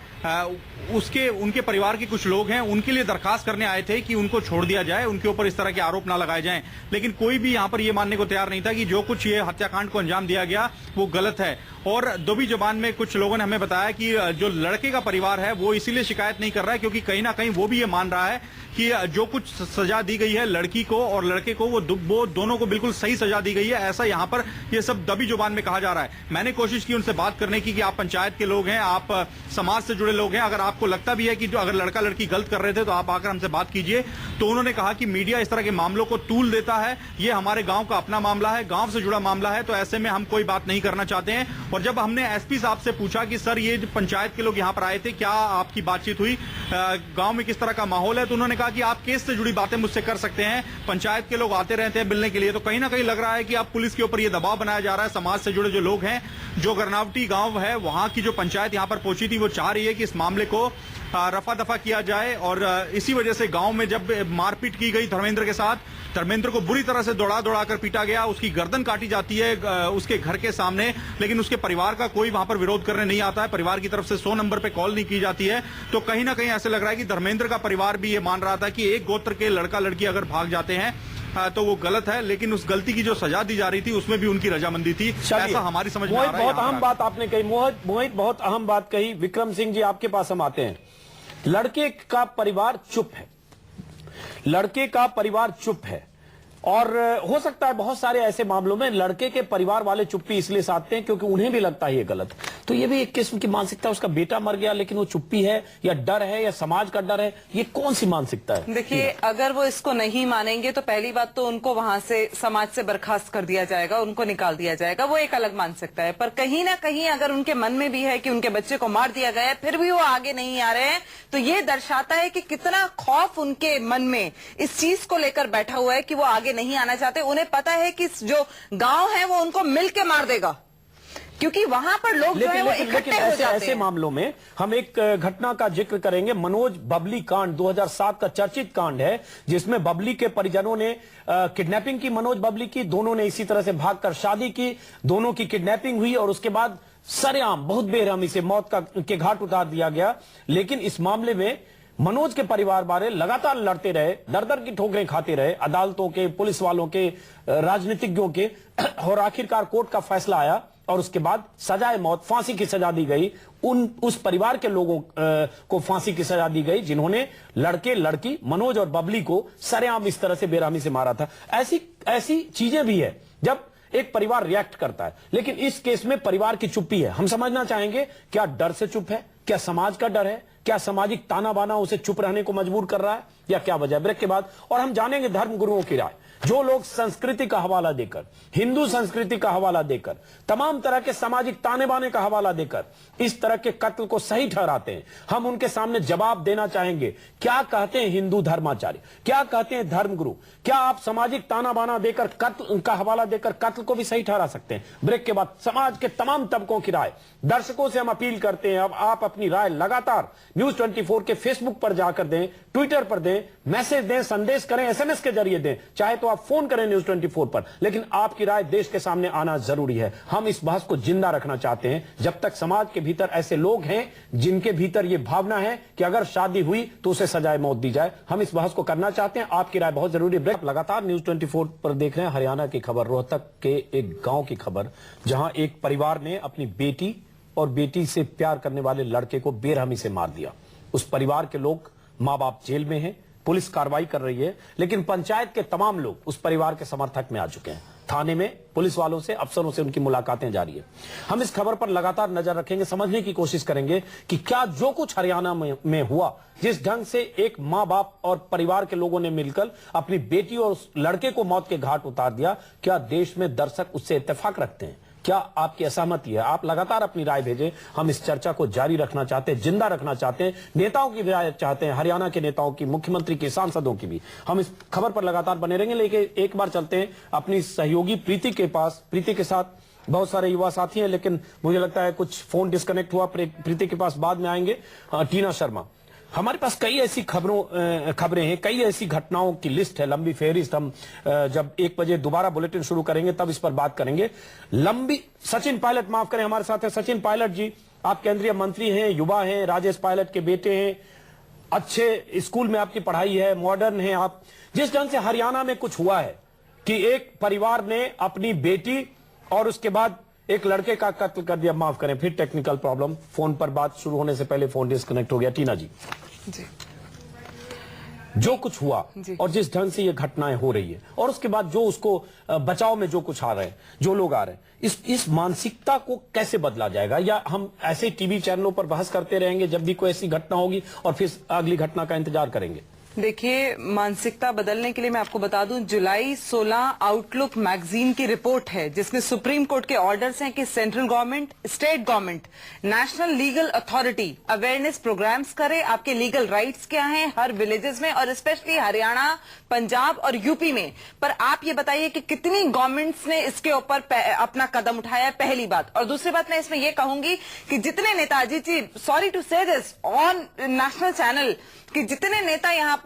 उनके परिवार के कुछ लोग हैं, उनके लिए दरखास्त करने आए थे कि उनको छोड़ दिया जाए, उनके ऊपर इस तरह के आरोप ना लगाए जाएं। लेकिन कोई भी यहां पर यह मानने को तैयार नहीं था कि जो कुछ ये हत्याकांड को अंजाम दिया गया वो गलत है। और दबी जुबान में कुछ लोगों ने हमें बताया कि जो लड़के का परिवार है वो इसीलिए शिकायत नहीं कर रहा है क्योंकि कहीं ना कहीं वो भी ये मान रहा है कि जो कुछ सजा दी गई है लड़की को और लड़के को, वो दोनों को बिल्कुल सही सजा दी गई है, ऐसा यहां पर ये सब दबी जुबान में कहा जा रहा है। मैंने कोशिश की उनसे बात करने की कि आप पंचायत के लोग हैं, आप समाज से जुड़े लोग हैं, अगर आपको लगता भी है कि जो अगर लड़का लड़की गलत कर रहे थे तो आप आकर हमसे बात कीजिए। तो उन्होंने कहा कि मीडिया इस तरह के मामलों को तूल देता है, ये हमारे गांव का अपना मामला है, गांव से जुड़ा मामला है, तो ऐसे में हम कोई बात नहीं करना चाहते हैं। और जब हमने एसपी साहब से पूछा कि सर ये पंचायत के लोग यहां पर आए थे, क्या आपकी बातचीत हुई, गांव में किस तरह का माहौल है, तो उन्होंने कहा कि आप केस से जुड़ी बातें मुझसे कर सकते हैं, पंचायत के लोग आते रहते हैं मिलने के लिए। तो कहीं ना कहीं लग रहा है कि आप पुलिस के ऊपर ये दबाव बनाया जा रहा है। समाज से जुड़े जो लोग हैं, जो गरनावटी गांव है वहां की जो पंचायत यहां पर पहुंची थी, वो चाह रही है कि इस मामले को रफा दफा किया जाए। और इसी वजह से गांव में जब मारपीट की गई धर्मेंद्र के साथ, धर्मेंद्र को बुरी तरह से दौड़ा कर पीटा गया, उसकी गर्दन काटी जाती है उसके घर के सामने, लेकिन उसके परिवार का कोई वहां पर विरोध करने नहीं आता है, परिवार की तरफ से 100 नंबर पे कॉल नहीं की जाती है। तो कहीं ना कहीं ऐसे लग रहा है कि धर्मेंद्र का परिवार भी ये मान रहा था कि एक गोत्र के लड़का लड़की अगर भाग जाते हैं तो वो गलत है, लेकिन उस गलती की जो सजा दी जा रही थी उसमें भी उनकी रजामंदी थी, ऐसा हमारी समझ में आ रहा है। बहुत अहम बात आपने कही मोहित, बहुत अहम बात कही। विक्रम सिंह जी आपके पास हम आते हैं। लड़के का परिवार चुप है, लड़के का परिवार चुप है, और हो सकता है बहुत सारे ऐसे मामलों में लड़के के परिवार वाले चुप्पी इसलिए साधते हैं क्योंकि उन्हें भी लगता है ये गलत। तो ये भी एक किस्म की मानसिकता, उसका बेटा मर गया लेकिन वो चुप्पी है, या डर है, या समाज का डर है, ये कौन सी मानसिकता है? देखिए, अगर वो इसको नहीं मानेंगे तो पहली बात तो उनको वहां से समाज से बर्खास्त कर दिया जाएगा, उनको निकाल दिया जाएगा, वो एक अलग मानसिकता है। पर कहीं ना कहीं अगर उनके मन में भी है कि उनके बच्चे को मार दिया गया है, फिर भी वो आगे नहीं आ रहे हैं, तो ये दर्शाता है कि कितना खौफ उनके मन में इस चीज को लेकर बैठा हुआ है कि वो आगे नहीं आना चाहते। उन्हें पता है कि जो गांव है वो उनको मिलके मार देगा, क्योंकि वहां पर लोग जो है वो इकट्ठे हो जाते हैं। ऐसे मामलों में हम एक घटना का जिक्र करेंगे, मनोज बबली कांड 2007 का चर्चित कांड है, जिसमें बबली के परिजनों ने किडनैपिंग की, मनोज बबली की, दोनों ने इसी तरह से भागकर शादी की, दोनों की किडनैपिंग हुई और उसके बाद सरेआम बहुत बेरहमी से मौत के घाट उतार दिया गया। लेकिन इस मामले में मनोज के परिवार वाले लगातार लड़ते रहे, दर दर की ठोकरें खाते रहे, अदालतों के, पुलिस वालों के, राजनीतिज्ञों के, और आखिरकार कोर्ट का फैसला आया और उसके बाद सजाए मौत, फांसी की सजा दी गई। उस परिवार के लोगों को फांसी की सजा दी गई जिन्होंने लड़के लड़की मनोज और बबली को सरेआम इस तरह से बेरहमी से मारा था। ऐसी चीजें भी है जब एक परिवार रिएक्ट करता है, लेकिन इस केस में परिवार की चुप्पी है। हम समझना चाहेंगे क्या डर से चुप है, क्या समाज का डर है, क्या सामाजिक ताना बाना उसे चुप रहने को मजबूर कर रहा है, या क्या वजह। ब्रेक के बाद और हम जानेंगे धर्म गुरुओं की राय। जो लोग संस्कृति का हवाला देकर, हिंदू संस्कृति का हवाला देकर, तमाम तरह के सामाजिक ताने बाने का हवाला देकर इस तरह के कत्ल को सही ठहराते हैं, हम उनके सामने जवाब देना चाहेंगे। क्या कहते हैं हिंदू धर्माचार्य, क्या कहते हैं धर्मगुरु, क्या आप सामाजिक ताना बाना देकर कत्ल का हवाला देकर कत्ल को भी सही ठहरा सकते हैं? ब्रेक के बाद समाज के तमाम तबकों की राय। दर्शकों से हम अपील करते हैं, अब आप अपनी राय लगातार न्यूज 24 के फेसबुक पर जाकर दें, ट्विटर पर दें, मैसेज दें, संदेश करें, SMS के जरिए दें, चाहे तो आप फोन करें न्यूज 24 पर, लेकिन आपकी राय देश के सामने आना जरूरी है। हम इस बहस को जिंदा रखना चाहते हैं जब तक समाज के भीतर ऐसे लोग हैं जिनके भीतर यह भावना है कि अगर शादी हुई तो उसे सजाए मौत दी जाए। हम इस बहस को करना चाहते हैं, आपकी राय बहुत जरूरी है। ब्रेक। लगातार न्यूज 24 पर देख रहे हैं हरियाणा की खबर, रोहतक के एक गांव की खबर, जहां एक परिवार ने अपनी बेटी और बेटी से प्यार करने वाले लड़के को बेरहमी से मार दिया। उस परिवार के लोग, मां बाप जेल में हैं, पुलिस कार्रवाई कर रही है, लेकिन पंचायत के तमाम लोग उस परिवार के समर्थक में आ चुके हैं। थाने में पुलिस वालों से, अफसरों से उनकी मुलाकातें जारी है। हम इस खबर पर लगातार नजर रखेंगे, समझने की कोशिश करेंगे कि क्या जो कुछ हरियाणा में हुआ, जिस ढंग से एक मां बाप और परिवार के लोगों ने मिलकर अपनी बेटी और उस लड़के को मौत के घाट उतार दिया, क्या देश में दर्शक उससे इत्तेफाक रखते हैं? क्या आपकी असहमति है? आप लगातार अपनी राय भेजें, हम इस चर्चा को जारी रखना चाहते हैं, जिंदा रखना चाहते हैं। नेताओं की भी राय चाहते हैं, हरियाणा के नेताओं की, मुख्यमंत्री की, सांसदों की भी। हम इस खबर पर लगातार बने रहेंगे, लेकिन एक बार चलते हैं अपनी सहयोगी प्रीति के पास। प्रीति के साथ बहुत सारे युवा साथी हैं, लेकिन मुझे लगता है कुछ फोन डिस्कनेक्ट हुआ। प्रीति के पास बाद में आएंगे। टीना शर्मा, हमारे पास कई ऐसी खबरें हैं, कई ऐसी घटनाओं की लिस्ट है, लंबी फेहरिस्त। हम जब 1 बजे दोबारा बुलेटिन शुरू करेंगे तब इस पर बात करेंगे। लंबी। सचिन पायलट माफ करें, हमारे साथ है सचिन पायलट जी। आप केंद्रीय मंत्री हैं, युवा हैं, राजेश पायलट के बेटे हैं, अच्छे स्कूल में आपकी पढ़ाई है, मॉडर्न है आप। जिस ढंग से हरियाणा में कुछ हुआ है कि एक परिवार ने अपनी बेटी और उसके बाद एक लड़के का कत्ल कर दिया। माफ करें, फिर टेक्निकल प्रॉब्लम, फोन पर बात शुरू होने से पहले फोन डिस्कनेक्ट हो गया। टीना जी, जो कुछ हुआ और जिस ढंग से ये घटनाएं हो रही है, और उसके बाद जो उसको बचाव में जो कुछ आ रहे हैं, जो लोग आ रहे हैं, इस मानसिकता को कैसे बदला जाएगा? या हम ऐसे टीवी चैनलों पर बहस करते रहेंगे जब भी कोई ऐसी घटना होगी और फिर अगली घटना का इंतजार करेंगे? देखिए, मानसिकता बदलने के लिए मैं आपको बता दूं, जुलाई 16 आउटलुक मैगजीन की रिपोर्ट है जिसमें सुप्रीम कोर्ट के ऑर्डर्स हैं कि central government, state government, national legal authority awareness programs करे, आपके लीगल राइट्स क्या हैं हर विलेजेस में, और स्पेशली हरियाणा, पंजाब और यूपी में। पर आप ये बताइए कि कितनी गवर्नमेंट्स ने इसके ऊपर अपना कदम उठाया है, पहली बात। और दूसरी बात मैं इसमें ये कहूंगी कि जितने नेताजी जी, सॉरी टू से दिस ऑन नेशनल चैनल, कि जितने नेता यहाँ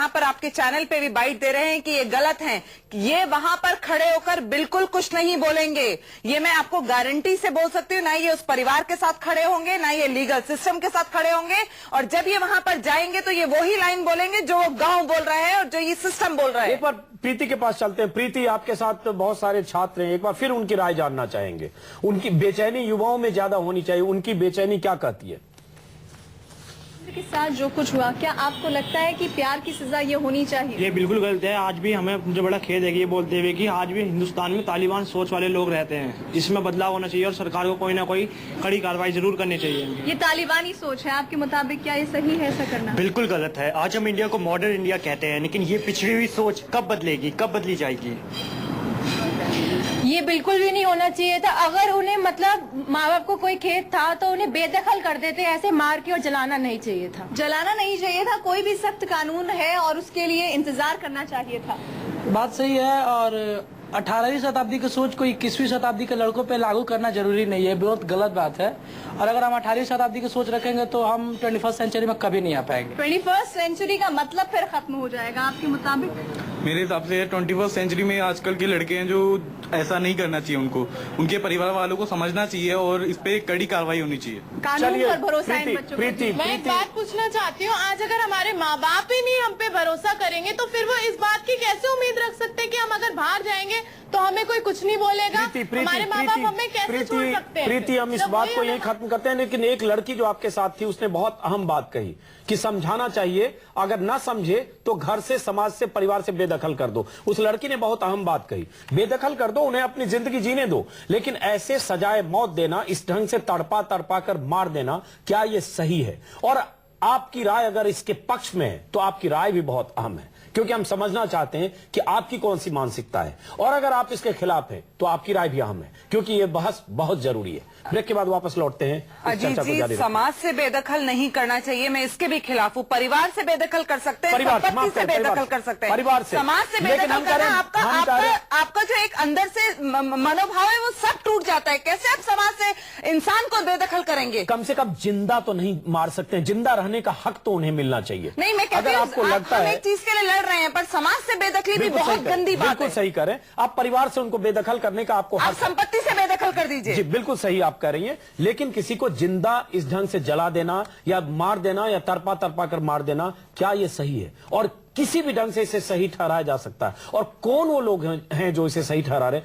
पर आपके चैनल पे भी बाइट दे रहे हैं कि ये गलत हैं, ये वहां पर खड़े होकर बिल्कुल कुछ नहीं बोलेंगे। ये मैं आपको गारंटी से बोल सकती हूँ, ना ये उस परिवार के साथ खड़े होंगे, ना ये लीगल सिस्टम के साथ खड़े होंगे। और जब ये वहां पर जाएंगे तो ये वही लाइन बोलेंगे जो गांव बोल रहा है और जो ये सिस्टम बोल रहा है। एक बार प्रीति के पास चलते हैं। प्रीति, आपके साथ बहुत सारे छात्र हैं, एक बार फिर उनकी राय जानना चाहेंगे। उनकी बेचैनी युवाओं में ज्यादा होनी चाहिए, उनकी बेचैनी क्या कहती है? के साथ जो कुछ हुआ, क्या आपको लगता है कि प्यार की सजा ये होनी चाहिए? ये बिल्कुल गलत है। आज भी हमें मुझे बड़ा खेद है कि ये बोलते हुए कि आज भी हिंदुस्तान में तालिबान सोच वाले लोग रहते हैं। इसमें बदलाव होना चाहिए और सरकार को कोई ना कोई कड़ी कार्रवाई जरूर करनी चाहिए। ये तालिबानी सोच है, आपके मुताबिक क्या ये सही है ऐसा करना? बिल्कुल गलत है। आज हम इंडिया को मॉडर्न इंडिया कहते हैं, लेकिन ये पिछड़ी हुई सोच कब बदलेगी, कब बदली जाएगी? ये बिल्कुल भी नहीं होना चाहिए था। अगर उन्हें मतलब माँ बाप को कोई खेद था तो उन्हें बेदखल कर देते, ऐसे मार के और जलाना नहीं चाहिए था। जलाना नहीं चाहिए था, कोई भी सख्त कानून है और उसके लिए इंतजार करना चाहिए था। बात सही है, और 18वीं शताब्दी की सोच को 21वीं शताब्दी के लड़कों पे लागू करना जरूरी नहीं है, बहुत गलत बात है। और अगर हम 18वीं शताब्दी की सोच रखेंगे तो हम 21st सेंचुरी में कभी नहीं आ पाएंगे। 21st सेंचुरी का मतलब फिर खत्म हो जाएगा आपके मुताबिक? मेरे हिसाब से 21st सेंचुरी में आजकल के लड़के हैं जो ऐसा नहीं करना चाहिए उनको, उनके परिवार वालों को समझना चाहिए और इस पे कड़ी कार्रवाई होनी चाहिए। कानून पर भरोसा है इन बच्चों को। मैं एक बात पूछना चाहती हूँ, आज अगर हमारे माँ बाप ही नहीं हम पे भरोसा करेंगे तो फिर वो इस बात की कैसे उम्मीद रख सकते हैं कि हम अगर बाहर जाएंगे तो हमें कोई कुछ नहीं बोलेगा? हमारे माँ बाप हमें कैसे छोड़ सकते हैं? प्रीति, हम इस बात को यहीं खत्म करते हैं, लेकिन एक लड़की जो आपके साथ थी उसने बहुत अहम बात कही कि समझाना चाहिए, अगर ना समझे तो घर से, समाज से, परिवार से बेदखल कर दो। उस लड़की ने बहुत अहम बात कही, बेदखल कर दो, उन्हें अपनी जिंदगी जीने दो, लेकिन ऐसे सजाए मौत देना, इस ढंग से तड़पा तड़पा कर मार देना, क्या यह सही है? और आपकी राय अगर इसके पक्ष में है तो आपकी राय भी बहुत अहम है, क्योंकि हम समझना चाहते हैं कि आपकी कौन सी मानसिकता है, और अगर आप इसके खिलाफ हैं तो आपकी राय भी अहम है, क्योंकि यह बहस बहुत जरूरी है। ब्रेक के बाद वापस लौटते हैं। अजीत जी, समाज से बेदखल नहीं करना चाहिए, मैं इसके भी खिलाफ हूँ। परिवार से बेदखल कर सकते हैं, संपत्ति से बेदखल कर सकते हैं, परिवार से, समाज से बेदखल करना आपका जो एक अंदर से मनोभाव है वो सब टूट जाता है। कैसे आप समाज से इंसान को बेदखल करेंगे? कम से कम जिंदा तो नहीं मार सकते, जिंदा रहने का हक तो उन्हें मिलना चाहिए। नहीं, मैं कहती हूँ आपको लगता है एक चीज के लिए लड़ रहे हैं, पर समाज से बेदखली भी बहुत गंदी बात है। बिल्कुल सही करें आप, परिवार से उनको बेदखल करने का आपको आप संपत्ति से बेदखल कर दीजिए। जी बिल्कुल सही आप कह रही हैं, लेकिन किसी को जिंदा इस ढंग से जला देना या मार देना या तरपा तरपा कर मार देना, क्या यह सही है? और किसी भी ढंग से इसे सही ठहराया जा सकता है? और कौन वो लोग हैं जो इसे सही ठहरा रहे?